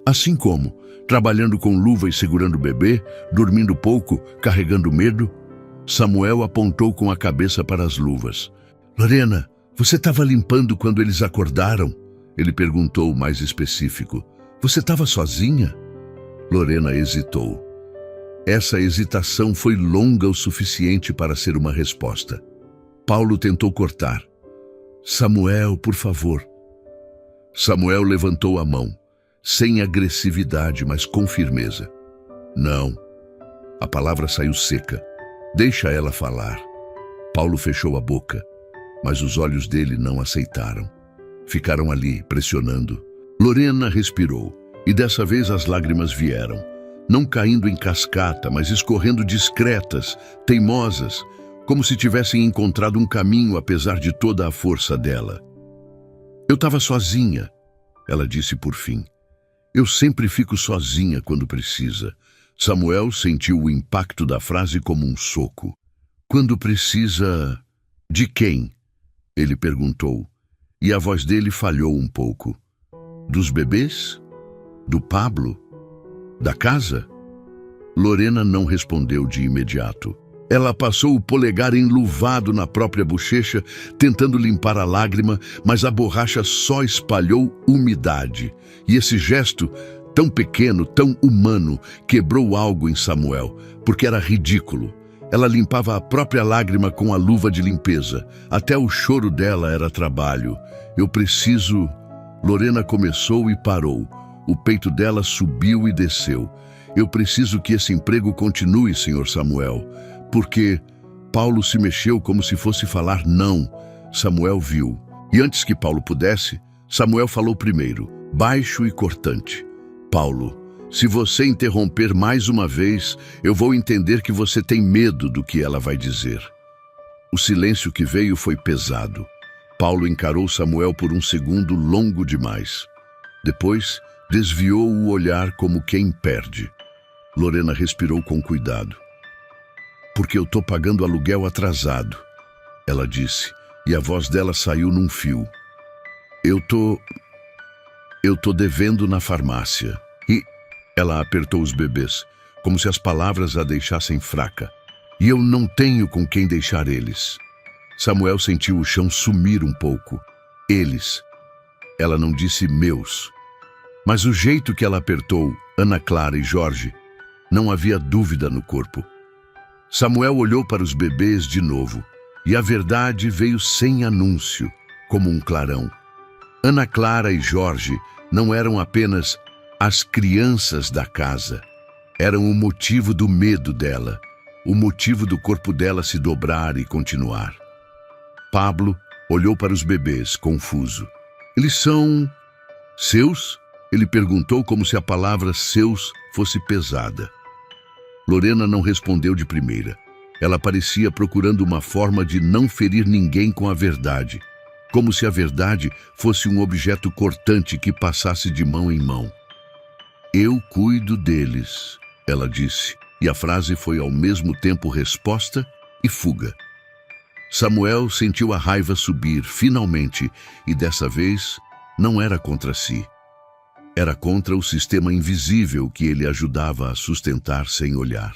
Assim como? Trabalhando com luva e segurando o bebê? Dormindo pouco? Carregando medo? Samuel apontou com a cabeça para as luvas. Lorena, você estava limpando quando eles acordaram? Ele perguntou, mais específico. Você estava sozinha? Lorena hesitou. Essa hesitação foi longa o suficiente para ser uma resposta. Paulo tentou cortar. Samuel, por favor. Samuel levantou a mão, sem agressividade, mas com firmeza. Não. A palavra saiu seca. Deixa ela falar. Paulo fechou a boca, mas os olhos dele não aceitaram. Ficaram ali, pressionando. Lorena respirou, e dessa vez as lágrimas vieram. Não caindo em cascata, mas escorrendo discretas, teimosas, como se tivessem encontrado um caminho apesar de toda a força dela. Eu estava sozinha, ela disse por fim. Eu sempre fico sozinha quando precisa. Samuel sentiu o impacto da frase como um soco. Quando precisa... De quem? Ele perguntou, e a voz dele falhou um pouco. Dos bebês? Do Pablo? Da casa? Lorena não respondeu de imediato. Ela passou o polegar enluvado na própria bochecha, tentando limpar a lágrima, mas a borracha só espalhou umidade. E esse gesto, tão pequeno, tão humano, quebrou algo em Samuel, porque era ridículo. Ela limpava a própria lágrima com a luva de limpeza. Até o choro dela era trabalho. Eu preciso... Lorena começou e parou. O peito dela subiu e desceu. Eu preciso que esse emprego continue, Sr. Samuel. Porque Paulo se mexeu como se fosse falar não. Samuel viu. E antes que Paulo pudesse, Samuel falou primeiro, baixo e cortante. Paulo, se você interromper mais uma vez, eu vou entender que você tem medo do que ela vai dizer. O silêncio que veio foi pesado. Paulo encarou Samuel por um segundo longo demais. Depois, desviou o olhar como quem perde. Lorena respirou com cuidado. Porque eu tô pagando aluguel atrasado, ela disse, e a voz dela saiu num fio. Eu tô devendo na farmácia. E ela apertou os bebês, como se as palavras a deixassem fraca. E eu não tenho com quem deixar eles. Samuel sentiu o chão sumir um pouco. Eles. Ela não disse meus. Mas o jeito que ela apertou Ana Clara e Jorge, não havia dúvida no corpo. Samuel olhou para os bebês de novo, e a verdade veio sem anúncio, como um clarão. Ana Clara e Jorge não eram apenas as crianças da casa. Eram o motivo do medo dela, o motivo do corpo dela se dobrar e continuar. Pablo olhou para os bebês, confuso. Eles são... seus? Ele perguntou como se a palavra seus fosse pesada. Lorena não respondeu de primeira. Ela parecia procurando uma forma de não ferir ninguém com a verdade, como se a verdade fosse um objeto cortante que passasse de mão em mão. Eu cuido deles, ela disse, e a frase foi ao mesmo tempo resposta e fuga. Samuel sentiu a raiva subir, finalmente, e dessa vez não era contra si. Era contra o sistema invisível que ele ajudava a sustentar sem olhar.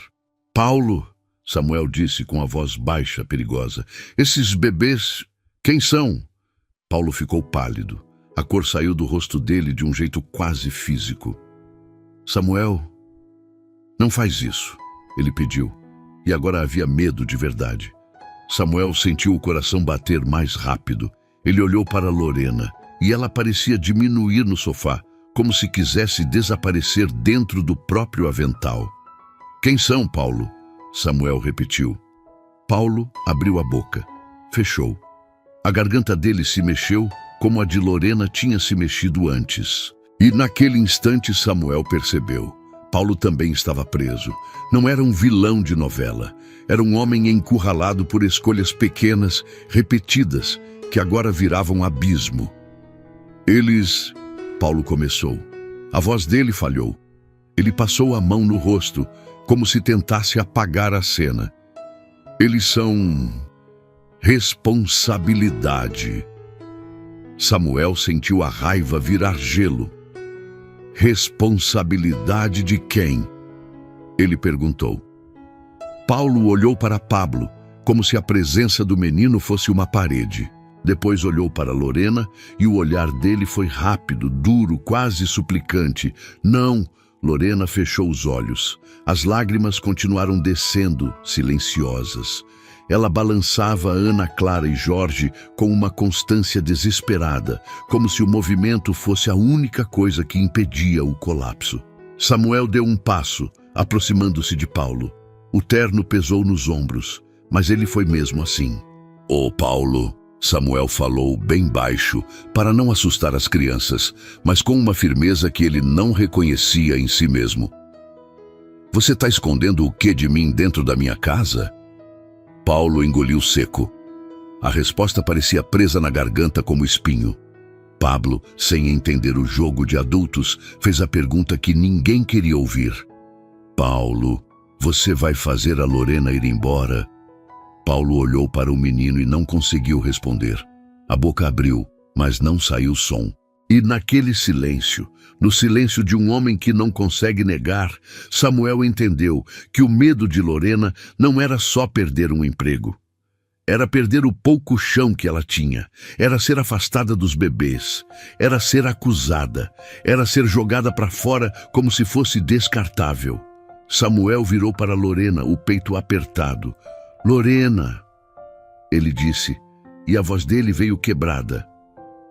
Paulo, Samuel disse com a voz baixa, perigosa, esses bebês, quem são? Paulo ficou pálido. A cor saiu do rosto dele de um jeito quase físico. Samuel, não faz isso, ele pediu, e agora havia medo de verdade. Samuel sentiu o coração bater mais rápido. Ele olhou para Lorena, e ela parecia diminuir no sofá, como se quisesse desaparecer dentro do próprio avental. Quem são, Paulo? Samuel repetiu. Paulo abriu a boca. Fechou. A garganta dele se mexeu como a de Lorena tinha se mexido antes. E naquele instante Samuel percebeu. Paulo também estava preso. Não era um vilão de novela. Era um homem encurralado por escolhas pequenas, repetidas, que agora viravam abismo. Eles... Paulo começou. A voz dele falhou. Ele passou a mão no rosto, como se tentasse apagar a cena. Eles são... responsabilidade. Samuel sentiu a raiva virar gelo. Responsabilidade de quem? Ele perguntou. Paulo olhou para Pablo, como se a presença do menino fosse uma parede. Depois olhou para Lorena e o olhar dele foi rápido, duro, quase suplicante. Não, Lorena fechou os olhos. As lágrimas continuaram descendo, silenciosas. Ela balançava Ana Clara e Jorge com uma constância desesperada, como se o movimento fosse a única coisa que impedia o colapso. Samuel deu um passo, aproximando-se de Paulo. O terno pesou nos ombros, mas ele foi mesmo assim. "Ô, Paulo", Samuel falou bem baixo, para não assustar as crianças, mas com uma firmeza que ele não reconhecia em si mesmo. "Você está escondendo o que de mim dentro da minha casa?" Paulo engoliu seco. A resposta parecia presa na garganta como espinho. Pablo, sem entender o jogo de adultos, fez a pergunta que ninguém queria ouvir. "Paulo, você vai fazer a Lorena ir embora?" Paulo olhou para o menino e não conseguiu responder. A boca abriu, mas não saiu som. E naquele silêncio, no silêncio de um homem que não consegue negar, Samuel entendeu que o medo de Lorena não era só perder um emprego. Era perder o pouco chão que ela tinha, era ser afastada dos bebês, era ser acusada, era ser jogada para fora como se fosse descartável. Samuel virou para Lorena, o peito apertado. "Lorena", ele disse, e a voz dele veio quebrada.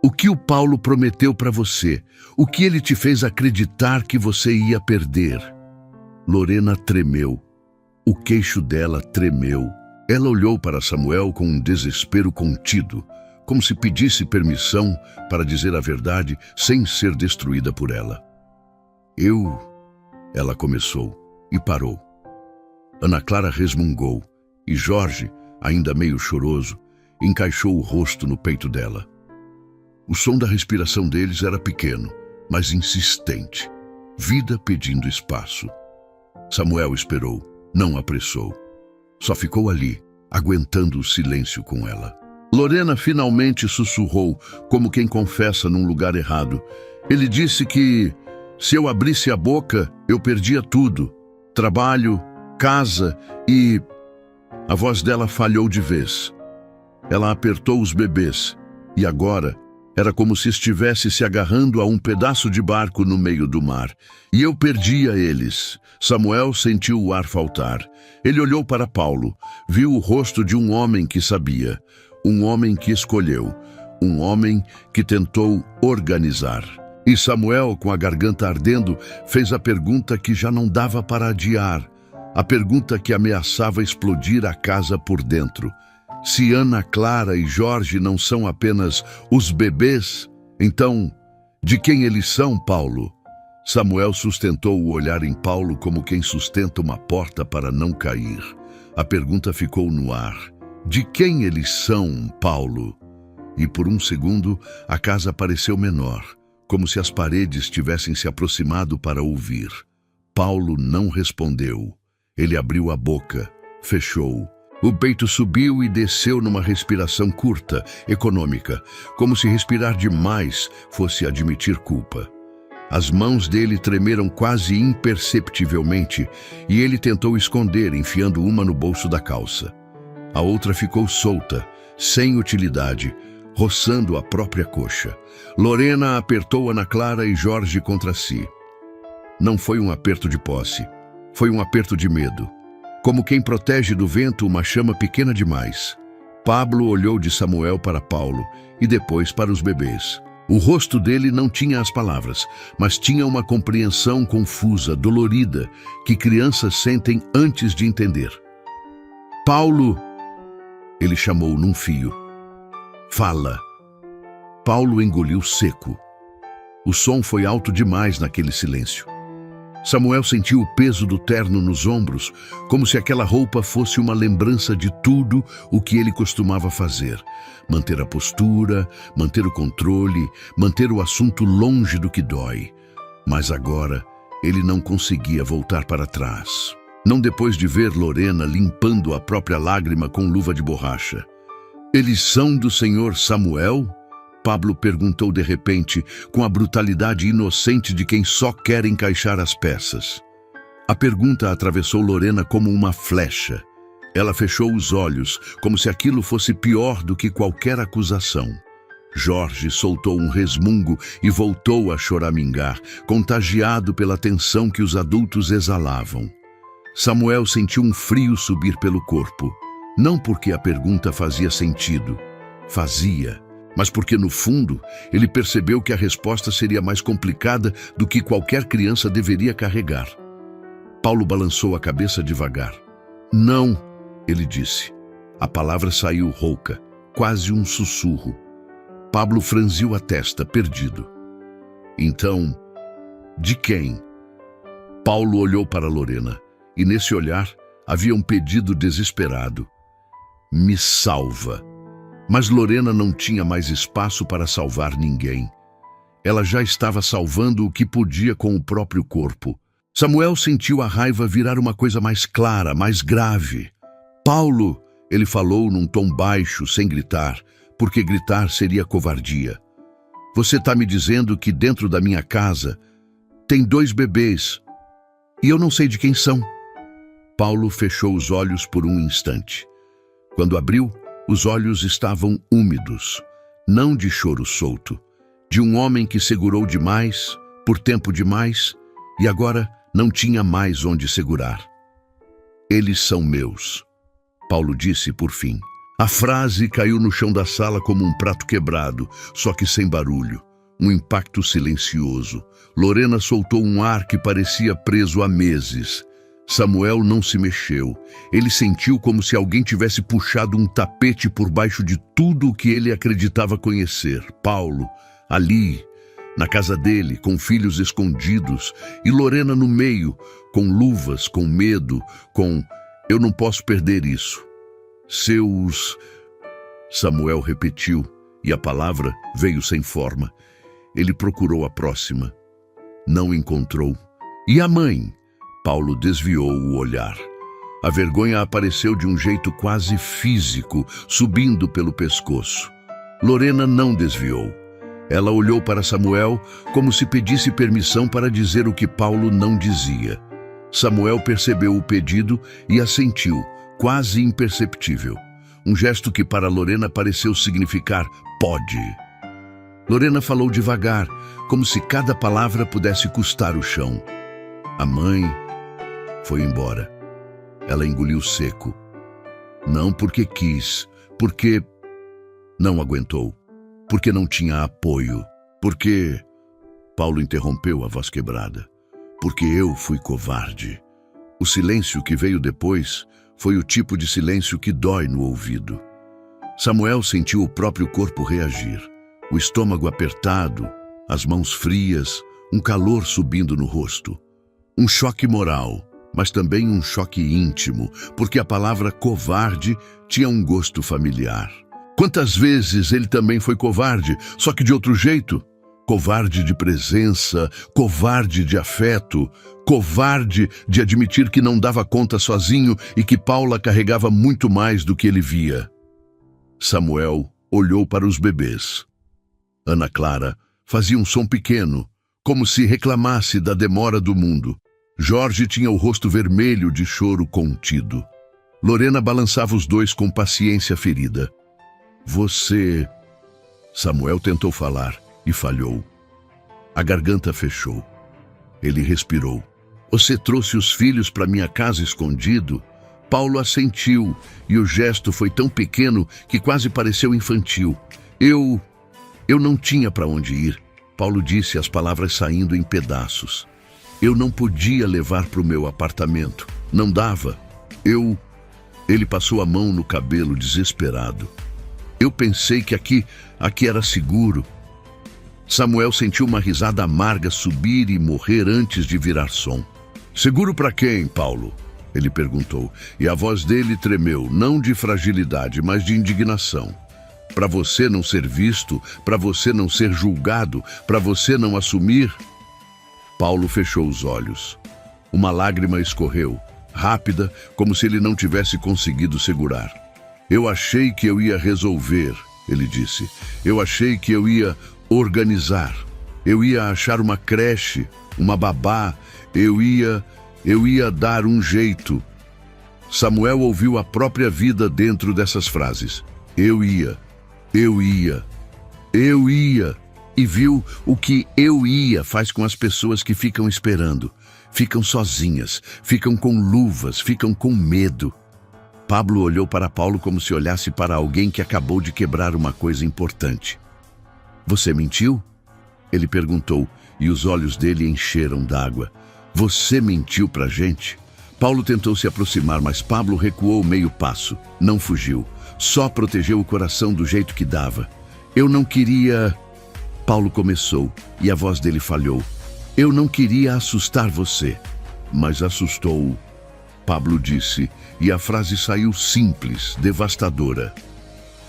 "O que o Paulo prometeu para você? O que ele te fez acreditar que você ia perder?" Lorena tremeu. O queixo dela tremeu. Ela olhou para Samuel com um desespero contido, como se pedisse permissão para dizer a verdade sem ser destruída por ela. Ela começou e parou. Ana Clara resmungou e Jorge, ainda meio choroso, encaixou o rosto no peito dela. O som da respiração deles era pequeno, mas insistente. Vida pedindo espaço. Samuel esperou, não apressou. Só ficou ali, aguentando o silêncio com ela. Lorena finalmente sussurrou, como quem confessa num lugar errado. "Ele disse que, se eu abrisse a boca, eu perdia tudo. Trabalho, casa e..." A voz dela falhou de vez. Ela apertou os bebês, e agora era como se estivesse se agarrando a um pedaço de barco no meio do mar. "E eu perdia eles." Samuel sentiu o ar faltar. Ele olhou para Paulo, viu o rosto de um homem que sabia, um homem que escolheu, um homem que tentou organizar. E Samuel, com a garganta ardendo, fez a pergunta que já não dava para adiar, a pergunta que ameaçava explodir a casa por dentro. Se Ana Clara e Jorge não são apenas os bebês, então, de quem eles são, Paulo? Samuel sustentou o olhar em Paulo como quem sustenta uma porta para não cair. A pergunta ficou no ar. De quem eles são, Paulo? E por um segundo, a casa pareceu menor, como se as paredes tivessem se aproximado para ouvir. Paulo não respondeu. Ele abriu a boca, fechou. O peito subiu e desceu numa respiração curta, econômica, como se respirar demais fosse admitir culpa. As mãos dele tremeram quase imperceptivelmente e ele tentou esconder, enfiando uma no bolso da calça. A outra ficou solta, sem utilidade, roçando a própria coxa. Lorena apertou Ana Clara e Jorge contra si. Não foi um aperto de posse, foi um aperto de medo. Como quem protege do vento uma chama pequena demais. Pablo olhou de Samuel para Paulo e depois para os bebês. O rosto dele não tinha as palavras, mas tinha uma compreensão confusa, dolorida, que crianças sentem antes de entender. "Paulo!" Ele chamou num fio. "Fala!" Paulo engoliu seco. O som foi alto demais naquele silêncio. Samuel sentiu o peso do terno nos ombros, como se aquela roupa fosse uma lembrança de tudo o que ele costumava fazer. Manter a postura, manter o controle, manter o assunto longe do que dói. Mas agora, ele não conseguia voltar para trás. Não depois de ver Lorena limpando a própria lágrima com luva de borracha. "Eles são do senhor Samuel?" Pablo perguntou de repente, com a brutalidade inocente de quem só quer encaixar as peças. A pergunta atravessou Lorena como uma flecha. Ela fechou os olhos, como se aquilo fosse pior do que qualquer acusação. Jorge soltou um resmungo e voltou a choramingar, contagiado pela tensão que os adultos exalavam. Samuel sentiu um frio subir pelo corpo, não porque a pergunta fazia sentido. Fazia. Mas porque, no fundo, ele percebeu que a resposta seria mais complicada do que qualquer criança deveria carregar. Paulo balançou a cabeça devagar. "Não", ele disse. A palavra saiu rouca, quase um sussurro. Pablo franziu a testa, perdido. "Então, de quem?" Paulo olhou para Lorena, e nesse olhar havia um pedido desesperado. "Me salva." Mas Lorena não tinha mais espaço para salvar ninguém. Ela já estava salvando o que podia com o próprio corpo. Samuel sentiu a raiva virar uma coisa mais clara, mais grave. "Paulo", ele falou num tom baixo, sem gritar, porque gritar seria covardia. Você está me dizendo que dentro da minha casa tem 2 bebês e eu não sei de quem são. Paulo fechou os olhos por um instante. Quando abriu, os olhos estavam úmidos, não de choro solto, de um homem que segurou demais, por tempo demais, e agora não tinha mais onde segurar. Eles são meus, Paulo disse por fim. A frase caiu no chão da sala como um prato quebrado, só que sem barulho. Um impacto silencioso. Lorena soltou um ar que parecia preso há meses. Samuel não se mexeu. Ele sentiu como se alguém tivesse puxado um tapete por baixo de tudo o que ele acreditava conhecer. Paulo, ali, na casa dele, com filhos escondidos, e Lorena no meio, com luvas, com medo, com "eu não posso perder isso". Seus... Samuel repetiu, e a palavra veio sem forma. Ele procurou a próxima. Não encontrou. E a mãe? Paulo desviou o olhar. A vergonha apareceu de um jeito quase físico, subindo pelo pescoço. Lorena não desviou. Ela olhou para Samuel como se pedisse permissão para dizer o que Paulo não dizia. Samuel percebeu o pedido e assentiu, quase imperceptível. Um gesto que para Lorena pareceu significar "pode". Lorena falou devagar, como se cada palavra pudesse custar o chão. A mãe foi embora. Ela engoliu seco. Não porque quis, porque não aguentou, porque não tinha apoio, porque... Paulo interrompeu, a voz quebrada. Porque eu fui covarde. O silêncio que veio depois foi o tipo de silêncio que dói no ouvido. Samuel sentiu o próprio corpo reagir. O estômago apertado, as mãos frias, um calor subindo no rosto. Um choque moral, mas também um choque íntimo, porque a palavra covarde tinha um gosto familiar. Quantas vezes ele também foi covarde, só que de outro jeito? Covarde de presença, covarde de afeto, covarde de admitir que não dava conta sozinho e que Paula carregava muito mais do que ele via. Samuel olhou para os bebês. Ana Clara fazia um som pequeno, como se reclamasse da demora do mundo. Jorge tinha o rosto vermelho de choro contido. Lorena balançava os dois com paciência ferida. Você... Samuel tentou falar e falhou. A garganta fechou. Ele respirou. Você trouxe os filhos para minha casa escondido? Paulo assentiu, e o gesto foi tão pequeno que quase pareceu infantil. Eu não tinha para onde ir, Paulo disse, as palavras saindo em pedaços. Eu não podia levar para o meu apartamento. Não dava. Ele passou a mão no cabelo, desesperado. Eu pensei que aqui era seguro. Samuel sentiu uma risada amarga subir e morrer antes de virar som. Seguro para quem, Paulo? Ele perguntou, e a voz dele tremeu, não de fragilidade, mas de indignação. Para você não ser visto, para você não ser julgado, para você não assumir... Paulo fechou os olhos. Uma lágrima escorreu, rápida, como se ele não tivesse conseguido segurar. Eu achei que eu ia resolver, ele disse. Eu achei que eu ia organizar. Eu ia achar uma creche, uma babá. Eu ia dar um jeito. Samuel ouviu a própria vida dentro dessas frases. Eu ia. E viu o que "eu ia" faz com as pessoas que ficam esperando. Ficam sozinhas, ficam com luvas, ficam com medo. Pablo olhou para Paulo como se olhasse para alguém que acabou de quebrar uma coisa importante. Você mentiu? Ele perguntou, e os olhos dele encheram d'água. Você mentiu pra gente? Paulo tentou se aproximar, mas Pablo recuou meio passo. Não fugiu, só protegeu o coração do jeito que dava. Eu não queria... Paulo começou, e a voz dele falhou. Eu não queria assustar você, mas assustou. Pablo disse, e a frase saiu simples, devastadora.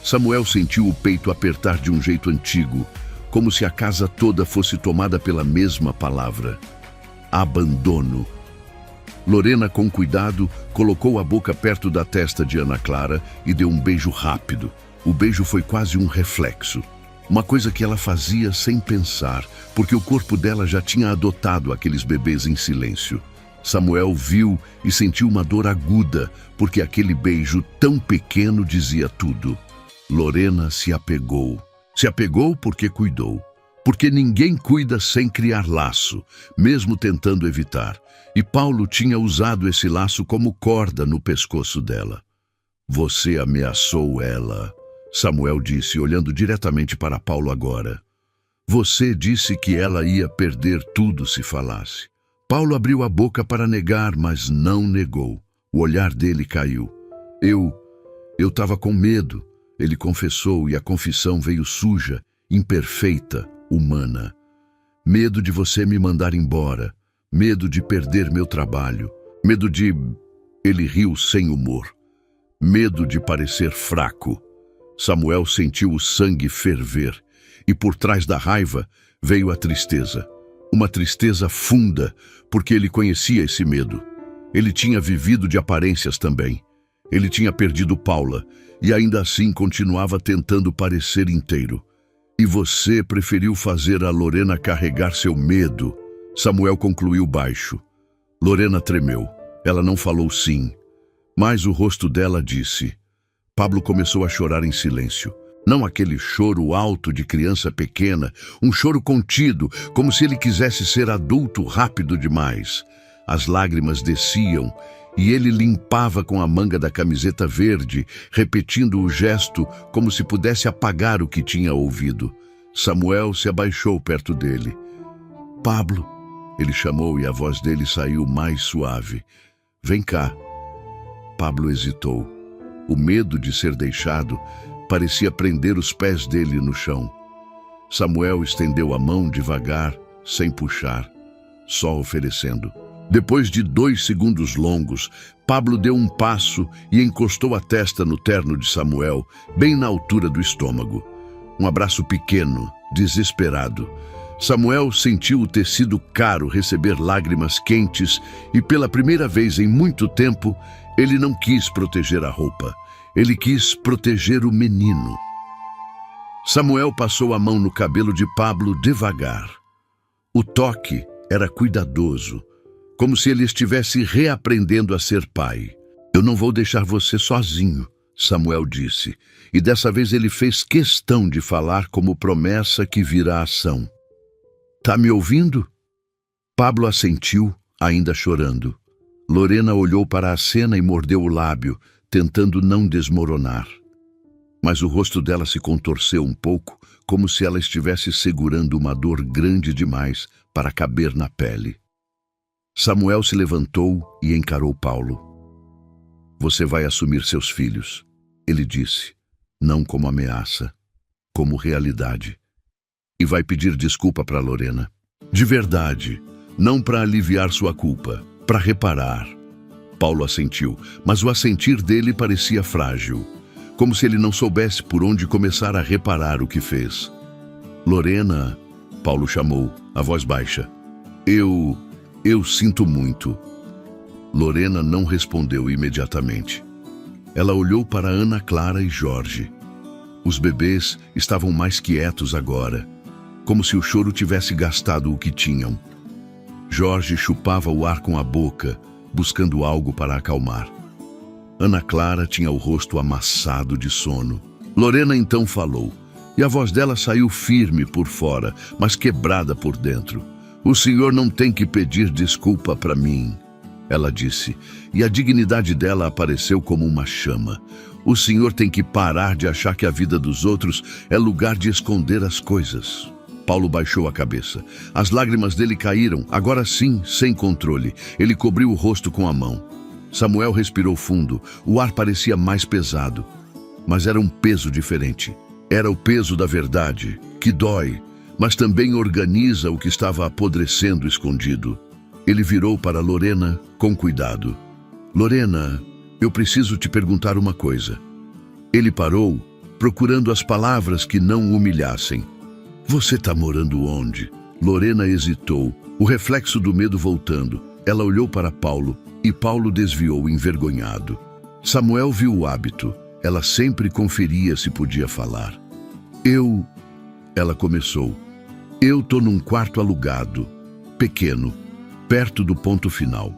Samuel sentiu o peito apertar de um jeito antigo, como se a casa toda fosse tomada pela mesma palavra. Abandono. Lorena, com cuidado, colocou a boca perto da testa de Ana Clara e deu um beijo rápido. O beijo foi quase um reflexo. Uma coisa que ela fazia sem pensar, porque o corpo dela já tinha adotado aqueles bebês em silêncio. Samuel viu e sentiu uma dor aguda, porque aquele beijo tão pequeno dizia tudo. Lorena se apegou. Se apegou porque cuidou. Porque ninguém cuida sem criar laço, mesmo tentando evitar. E Paulo tinha usado esse laço como corda no pescoço dela. Você ameaçou ela, Samuel disse, olhando diretamente para Paulo agora. Você disse que ela ia perder tudo se falasse. Paulo abriu a boca para negar, mas não negou. O olhar dele caiu. Eu estava com medo, ele confessou, e a confissão veio suja, imperfeita, humana. Medo de você me mandar embora, medo de perder meu trabalho, medo de... Ele riu sem humor. Medo de parecer fraco. Samuel sentiu o sangue ferver, e por trás da raiva veio a tristeza. Uma tristeza funda, porque ele conhecia esse medo. Ele tinha vivido de aparências também. Ele tinha perdido Paula, e ainda assim continuava tentando parecer inteiro. E você preferiu fazer a Lorena carregar seu medo, Samuel concluiu baixo. Lorena tremeu. Ela não falou sim, mas o rosto dela disse. Pablo começou a chorar em silêncio. Não aquele choro alto de criança pequena, um choro contido, como se ele quisesse ser adulto rápido demais. As lágrimas desciam e ele limpava com a manga da camiseta verde, repetindo o gesto como se pudesse apagar o que tinha ouvido. Samuel se abaixou perto dele. Pablo, ele chamou e a voz dele saiu mais suave. Vem cá. Pablo hesitou. O medo de ser deixado parecia prender os pés dele no chão. Samuel estendeu a mão devagar, sem puxar, só oferecendo. Depois de 2 segundos longos, Pablo deu um passo e encostou a testa no terno de Samuel, bem na altura do estômago. Um abraço pequeno, desesperado. Samuel sentiu o tecido caro receber lágrimas quentes e, pela primeira vez em muito tempo, ele não quis proteger a roupa. Ele quis proteger o menino. Samuel passou a mão no cabelo de Pablo devagar. O toque era cuidadoso, como se ele estivesse reaprendendo a ser pai. Eu não vou deixar você sozinho, Samuel disse, e dessa vez ele fez questão de falar como promessa que vira ação. Tá me ouvindo? Pablo assentiu, ainda chorando. Lorena olhou para a cena e mordeu o lábio, tentando não desmoronar. Mas o rosto dela se contorceu um pouco, como se ela estivesse segurando uma dor grande demais para caber na pele. Samuel se levantou e encarou Paulo. Você vai assumir seus filhos, ele disse, não como ameaça, como realidade. E vai pedir desculpa para Lorena. De verdade, não para aliviar sua culpa, para reparar. Paulo assentiu, mas o assentir dele parecia frágil, como se ele não soubesse por onde começar a reparar o que fez. Lorena, Paulo chamou, a voz baixa. Eu sinto muito. Lorena não respondeu imediatamente. Ela olhou para Ana Clara e Jorge. Os bebês estavam mais quietos agora, como se o choro tivesse gastado o que tinham. Jorge chupava o ar com a boca, buscando algo para acalmar. Ana Clara tinha o rosto amassado de sono. Lorena então falou, e a voz dela saiu firme por fora, mas quebrada por dentro. O senhor não tem que pedir desculpa para mim, ela disse, e a dignidade dela apareceu como uma chama. O senhor tem que parar de achar que a vida dos outros é lugar de esconder as coisas. Paulo baixou a cabeça. As lágrimas dele caíram, agora sim, sem controle. Ele cobriu o rosto com a mão. Samuel respirou fundo. O ar parecia mais pesado. Mas era um peso diferente. Era o peso da verdade, que dói, mas também organiza o que estava apodrecendo escondido. Ele virou para Lorena com cuidado. Lorena, eu preciso te perguntar uma coisa. Ele parou, procurando as palavras que não o humilhassem. Você está morando onde? Lorena hesitou, o reflexo do medo voltando. Ela olhou para Paulo e Paulo desviou envergonhado. Samuel viu o hábito. Ela sempre conferia se podia falar. Ela começou. Eu tô num quarto alugado, pequeno, perto do ponto final.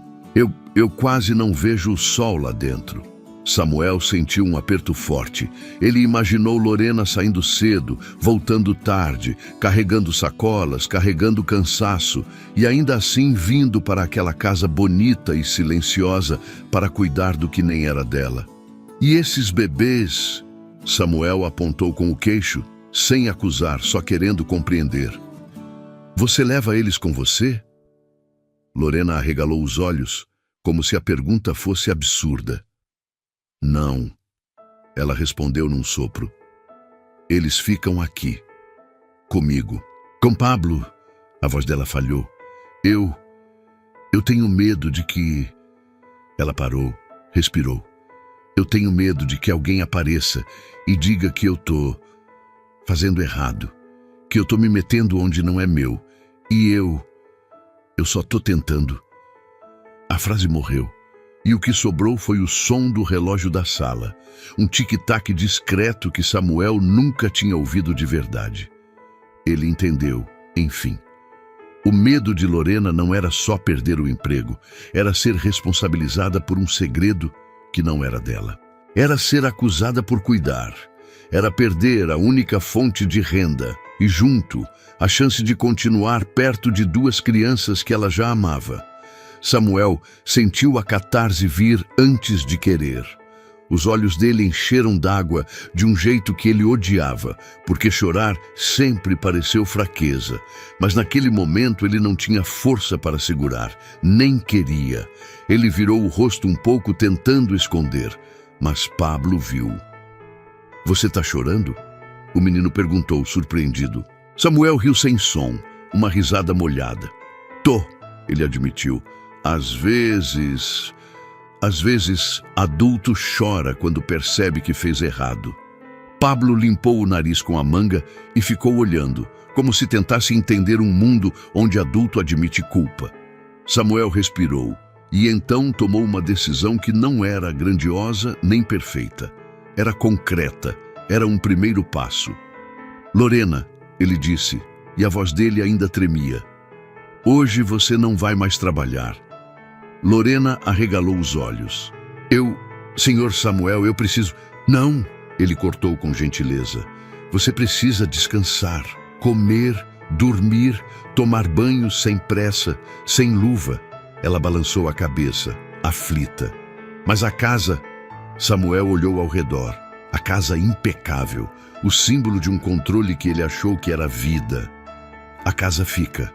Eu quase não vejo o sol lá dentro. Samuel sentiu um aperto forte. Ele imaginou Lorena saindo cedo, voltando tarde, carregando sacolas, carregando cansaço, e ainda assim vindo para aquela casa bonita e silenciosa para cuidar do que nem era dela. E esses bebês? Samuel apontou com o queixo, sem acusar, só querendo compreender. Você leva eles com você? Lorena arregalou os olhos, como se a pergunta fosse absurda. Não, ela respondeu num sopro. Eles ficam aqui, comigo. Com Pablo, a voz dela falhou. Eu tenho medo de que... Ela parou, respirou. Eu tenho medo de que alguém apareça e diga que eu tô fazendo errado, que eu tô me metendo onde não é meu. E eu só tô tentando. A frase morreu. E o que sobrou foi o som do relógio da sala, um tic-tac discreto que Samuel nunca tinha ouvido de verdade. Ele entendeu, enfim. O medo de Lorena não era só perder o emprego, era ser responsabilizada por um segredo que não era dela. Era ser acusada por cuidar, era perder a única fonte de renda e, junto, a chance de continuar perto de duas crianças que ela já amava. Samuel sentiu a catarse vir antes de querer. Os olhos dele encheram d'água de um jeito que ele odiava, porque chorar sempre pareceu fraqueza. Mas naquele momento ele não tinha força para segurar, nem queria. Ele virou o rosto um pouco tentando esconder, mas Pablo viu. Você tá chorando? O menino perguntou, surpreendido. Samuel riu sem som, uma risada molhada. Tô, ele admitiu. Às vezes, adulto chora quando percebe que fez errado. Pablo limpou o nariz com a manga e ficou olhando, como se tentasse entender um mundo onde adulto admite culpa. Samuel respirou e então tomou uma decisão que não era grandiosa nem perfeita. Era concreta, era um primeiro passo. Lorena, ele disse, e a voz dele ainda tremia. Hoje você não vai mais trabalhar. Lorena arregalou os olhos. Senhor Samuel, eu preciso... Não, ele cortou com gentileza. Você precisa descansar, comer, dormir, tomar banho sem pressa, sem luva. Ela balançou a cabeça, aflita. Mas a casa... Samuel olhou ao redor. A casa impecável, o símbolo de um controle que ele achou que era vida. A casa fica,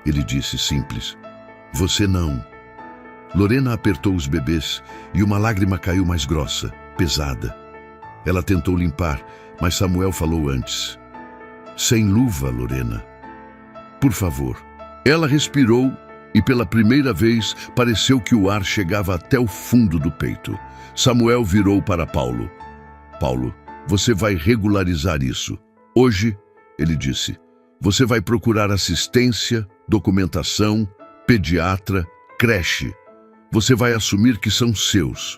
ele disse simples. Você não... Lorena apertou os bebês e uma lágrima caiu mais grossa, pesada. Ela tentou limpar, mas Samuel falou antes. Sem luva, Lorena. Por favor. Ela respirou e pela primeira vez pareceu que o ar chegava até o fundo do peito. Samuel virou para Paulo. Paulo, você vai regularizar isso. Hoje, ele disse, você vai procurar assistência, documentação, pediatra, creche. Você vai assumir que são seus.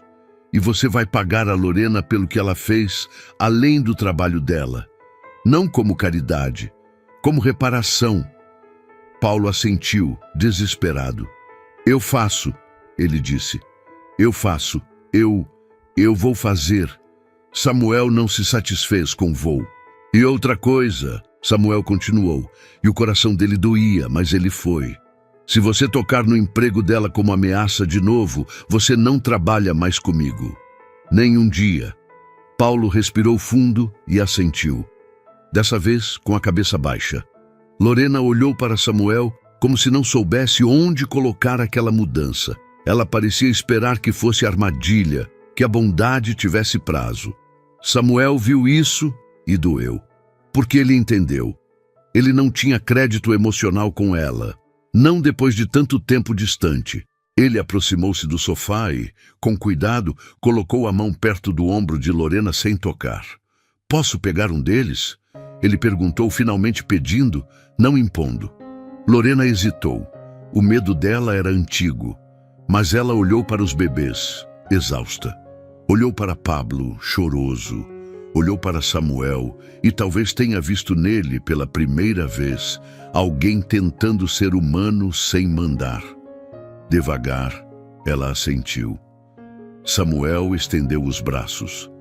E você vai pagar a Lorena pelo que ela fez, além do trabalho dela. Não como caridade, como reparação. Paulo assentiu, desesperado. Eu faço, ele disse. Eu faço. Eu vou fazer. Samuel não se satisfez com o voo. E outra coisa, Samuel continuou, e o coração dele doía, mas ele foi. Se você tocar no emprego dela como ameaça de novo, você não trabalha mais comigo. Nem um dia. Paulo respirou fundo e assentiu. Dessa vez, com a cabeça baixa. Lorena olhou para Samuel como se não soubesse onde colocar aquela mudança. Ela parecia esperar que fosse armadilha, que a bondade tivesse prazo. Samuel viu isso e doeu. Porque ele entendeu. Ele não tinha crédito emocional com ela. Não depois de tanto tempo distante. Ele aproximou-se do sofá e, com cuidado, colocou a mão perto do ombro de Lorena sem tocar. Posso pegar um deles? Ele perguntou, finalmente pedindo, não impondo. Lorena hesitou. O medo dela era antigo. Mas ela olhou para os bebês, exausta. Olhou para Pablo, choroso. Olhou para Samuel e talvez tenha visto nele, pela primeira vez, alguém tentando ser humano sem mandar. Devagar, ela assentiu. Samuel estendeu os braços.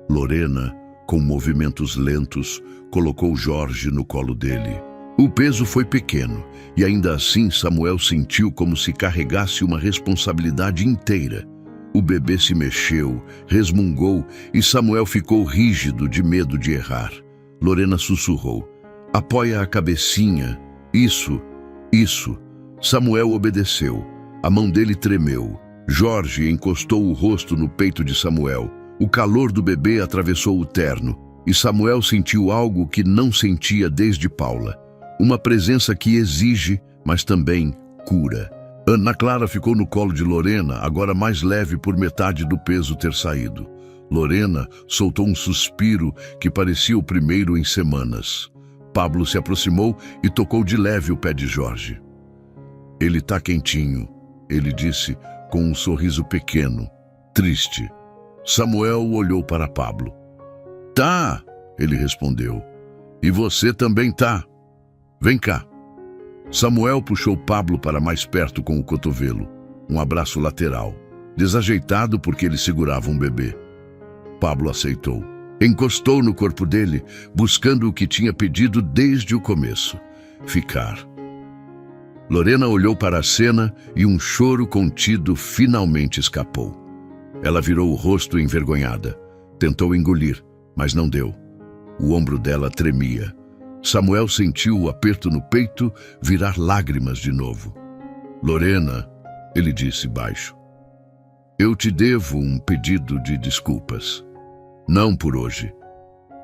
Lorena, com movimentos lentos, colocou Jorge no colo dele. O peso foi pequeno, e ainda assim Samuel sentiu como se carregasse uma responsabilidade inteira. O bebê se mexeu, resmungou, e Samuel ficou rígido de medo de errar. Lorena sussurrou: "Apoia a cabecinha. Isso, isso." Samuel obedeceu. A mão dele tremeu. Jorge encostou o rosto no peito de Samuel. O calor do bebê atravessou o terno, e Samuel sentiu algo que não sentia desde Paula. Uma presença que exige, mas também cura. Ana Clara ficou no colo de Lorena, agora mais leve por metade do peso ter saído. Lorena soltou um suspiro que parecia o primeiro em semanas. Pablo se aproximou e tocou de leve o pé de Jorge. "Ele tá quentinho", ele disse com um sorriso pequeno, triste. Samuel olhou para Pablo. "Tá", ele respondeu. "E você também tá. Vem cá." Samuel puxou Pablo para mais perto com o cotovelo, um abraço lateral, desajeitado porque ele segurava um bebê. Pablo aceitou. Encostou no corpo dele, buscando o que tinha pedido desde o começo: ficar. Lorena olhou para a cena e um choro contido finalmente escapou. Ela virou o rosto envergonhada. Tentou engolir, mas não deu. O ombro dela tremia. Samuel sentiu o aperto no peito virar lágrimas de novo. "Lorena", ele disse baixo, "eu te devo um pedido de desculpas. Não por hoje.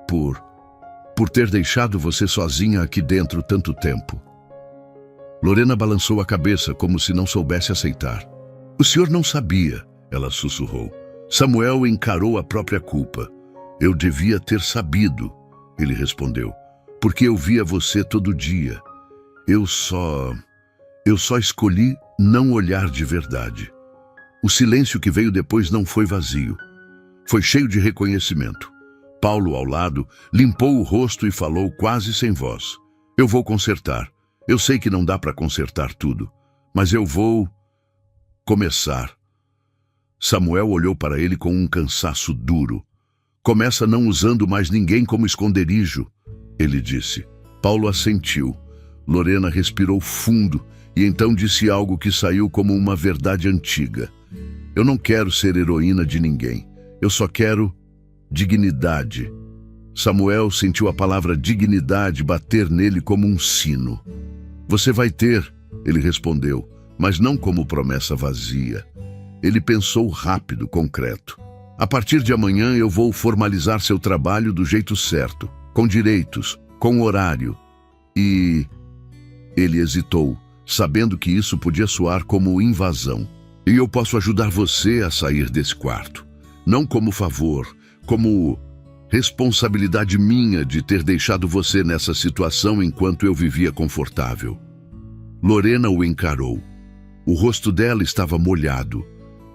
Por ter deixado você sozinha aqui dentro tanto tempo." Lorena balançou a cabeça como se não soubesse aceitar. "O senhor não sabia", ela sussurrou. Samuel encarou a própria culpa. "Eu devia ter sabido", ele respondeu, "porque eu via você todo dia. Eu só escolhi não olhar de verdade." O silêncio que veio depois não foi vazio. Foi cheio de reconhecimento. Paulo, ao lado, limpou o rosto e falou quase sem voz: "Eu vou consertar. Eu sei que não dá para consertar tudo, mas eu vou começar." Samuel olhou para ele com um cansaço duro. "Começa não usando mais ninguém como esconderijo", ele disse. Paulo assentiu. Lorena respirou fundo e então disse algo que saiu como uma verdade antiga: "Eu não quero ser heroína de ninguém. Eu só quero dignidade." Samuel sentiu a palavra dignidade bater nele como um sino. "Você vai ter", ele respondeu, mas não como promessa vazia. Ele pensou rápido, concreto. "A partir de amanhã eu vou formalizar seu trabalho do jeito certo, com direitos, com horário. E..." Ele hesitou, sabendo que isso podia soar como invasão. "E eu posso ajudar você a sair desse quarto. Não como favor, como responsabilidade minha de ter deixado você nessa situação enquanto eu vivia confortável." Lorena o encarou. O rosto dela estava molhado,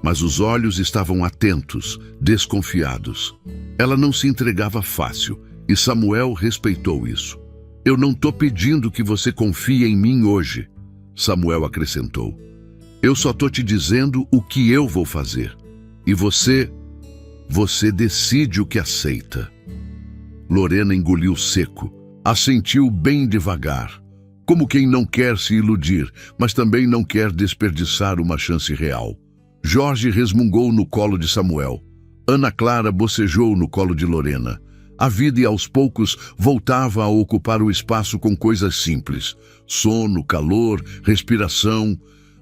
mas os olhos estavam atentos, desconfiados. Ela não se entregava fácil, e Samuel respeitou isso. "Eu não estou pedindo que você confie em mim hoje", Samuel acrescentou. "Eu só estou te dizendo o que eu vou fazer. E você decide o que aceita." Lorena engoliu seco, assentiu bem devagar, como quem não quer se iludir, mas também não quer desperdiçar uma chance real. Jorge resmungou no colo de Samuel. Ana Clara bocejou no colo de Lorena. A vida, aos poucos, voltava a ocupar o espaço com coisas simples: sono, calor, respiração.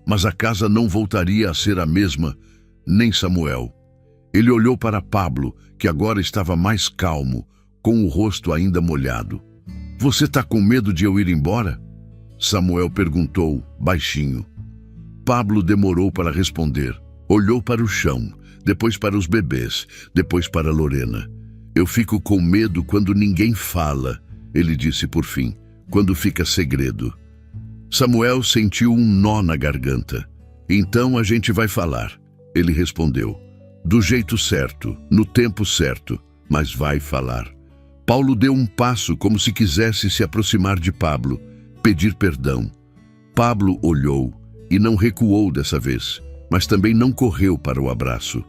Mas a casa não voltaria a ser a mesma, nem Samuel. Ele olhou para Pablo, que agora estava mais calmo, com o rosto ainda molhado. "Você está com medo de eu ir embora?" Samuel perguntou, baixinho. Pablo demorou para responder. Olhou para o chão, depois para os bebês, depois para Lorena. "Eu fico com medo quando ninguém fala", ele disse por fim, "quando fica segredo." Samuel sentiu um nó na garganta. "Então a gente vai falar", ele respondeu. "Do jeito certo, no tempo certo. mas vai falar. Paulo deu um passo como se quisesse se aproximar de Pablo, pedir perdão. Pablo olhou e não recuou dessa vez, mas também não correu para o abraço.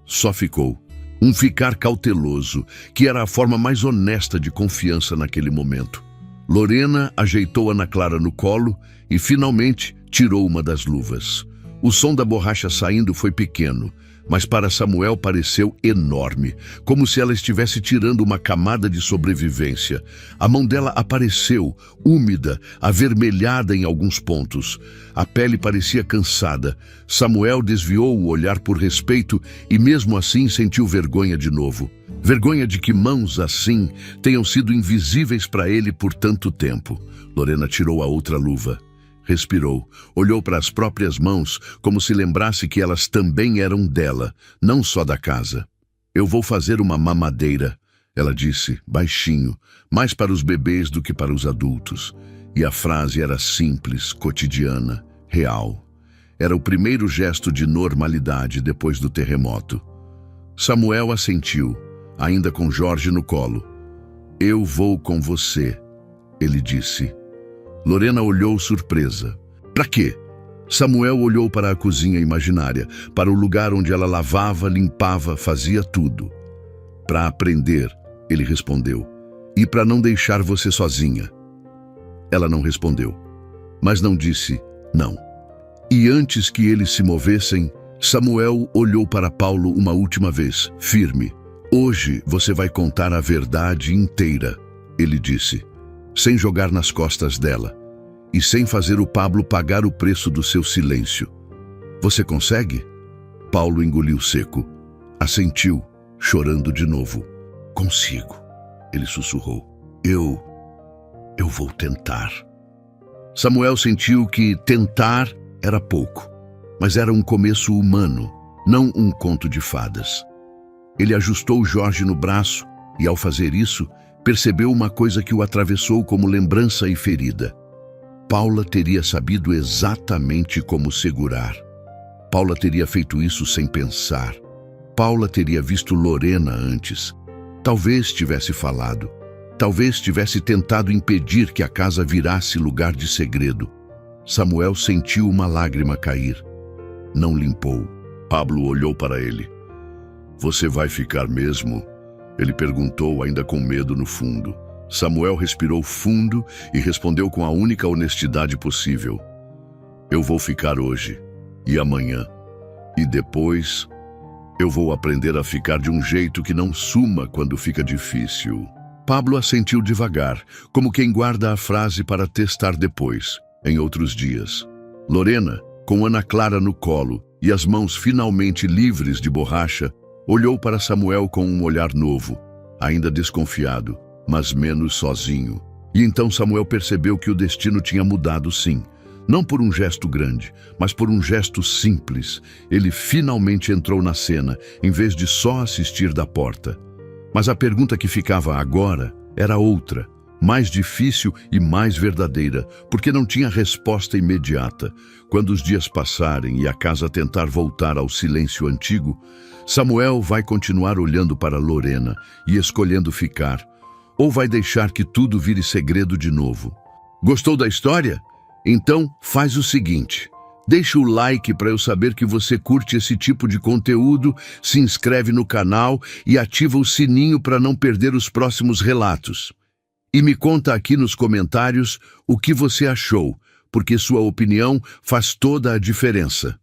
Só ficou. Um ficar cauteloso, que era a forma mais honesta de confiança naquele momento. Lorena ajeitou Ana Clara no colo e, finalmente, tirou uma das luvas. O som da borracha saindo foi pequeno, mas para Samuel pareceu enorme, como se ela estivesse tirando uma camada de sobrevivência. A mão dela apareceu, úmida, avermelhada em alguns pontos. A pele parecia cansada. Samuel desviou o olhar por respeito e mesmo assim sentiu vergonha de novo. Vergonha de que mãos assim tenham sido invisíveis para ele por tanto tempo. Lorena tirou a outra luva. Respirou, olhou para as próprias mãos, como se lembrasse que elas também eram dela, não só da casa. Eu vou fazer uma mamadeira, ela disse, baixinho, mais para os bebês do que para os adultos. E a frase era simples, cotidiana, real. Era o primeiro gesto de normalidade depois do terremoto. Samuel assentiu, ainda com Jorge no colo. Eu vou com você, ele disse. Lorena olhou surpresa. Para quê? Samuel olhou para a cozinha imaginária, para o lugar onde ela lavava, limpava, fazia tudo. Para aprender, ele respondeu. E para não deixar você sozinha. Ela não respondeu, mas não disse não. E antes que eles se movessem, Samuel olhou para Paulo uma última vez, firme. Hoje você vai contar a verdade inteira, ele disse. Sem jogar nas costas dela, e sem fazer o Pablo pagar o preço do seu silêncio. Você consegue? Paulo engoliu seco. Assentiu, chorando de novo. Consigo, ele sussurrou. Eu vou tentar. Samuel sentiu que tentar era pouco, mas era um começo humano, não um conto de fadas. Ele ajustou Jorge no braço e, ao fazer isso, percebeu uma coisa que o atravessou como lembrança e ferida. Paula teria sabido exatamente como segurar. Paula teria feito isso sem pensar. Paula teria visto Lorena antes. Talvez tivesse falado. Talvez tivesse tentado impedir que a casa virasse lugar de segredo. Samuel sentiu uma lágrima cair. Não limpou. Pablo olhou para ele. Você vai ficar mesmo? Ele perguntou, ainda com medo no fundo. Samuel respirou fundo e respondeu com a única honestidade possível. Eu vou ficar hoje, e amanhã, e depois eu vou aprender a ficar de um jeito que não suma quando fica difícil. Pablo assentiu devagar, como quem guarda a frase para testar depois, em outros dias. Lorena, com Ana Clara no colo e as mãos finalmente livres de borracha, olhou para Samuel com um olhar novo, ainda desconfiado, mas menos sozinho. E então Samuel percebeu que o destino tinha mudado sim. Não por um gesto grande, mas por um gesto simples. Ele finalmente entrou na cena, em vez de só assistir da porta. Mas a pergunta que ficava agora era outra, mais difícil e mais verdadeira, porque não tinha resposta imediata. Quando os dias passarem e a casa tentar voltar ao silêncio antigo, Samuel vai continuar olhando para Lorena e escolhendo ficar, ou vai deixar que tudo vire segredo de novo. Gostou da história? Então faz o seguinte, deixa o like para eu saber que você curte esse tipo de conteúdo, se inscreve no canal e ativa o sininho para não perder os próximos relatos. E me conta aqui nos comentários o que você achou, porque sua opinião faz toda a diferença.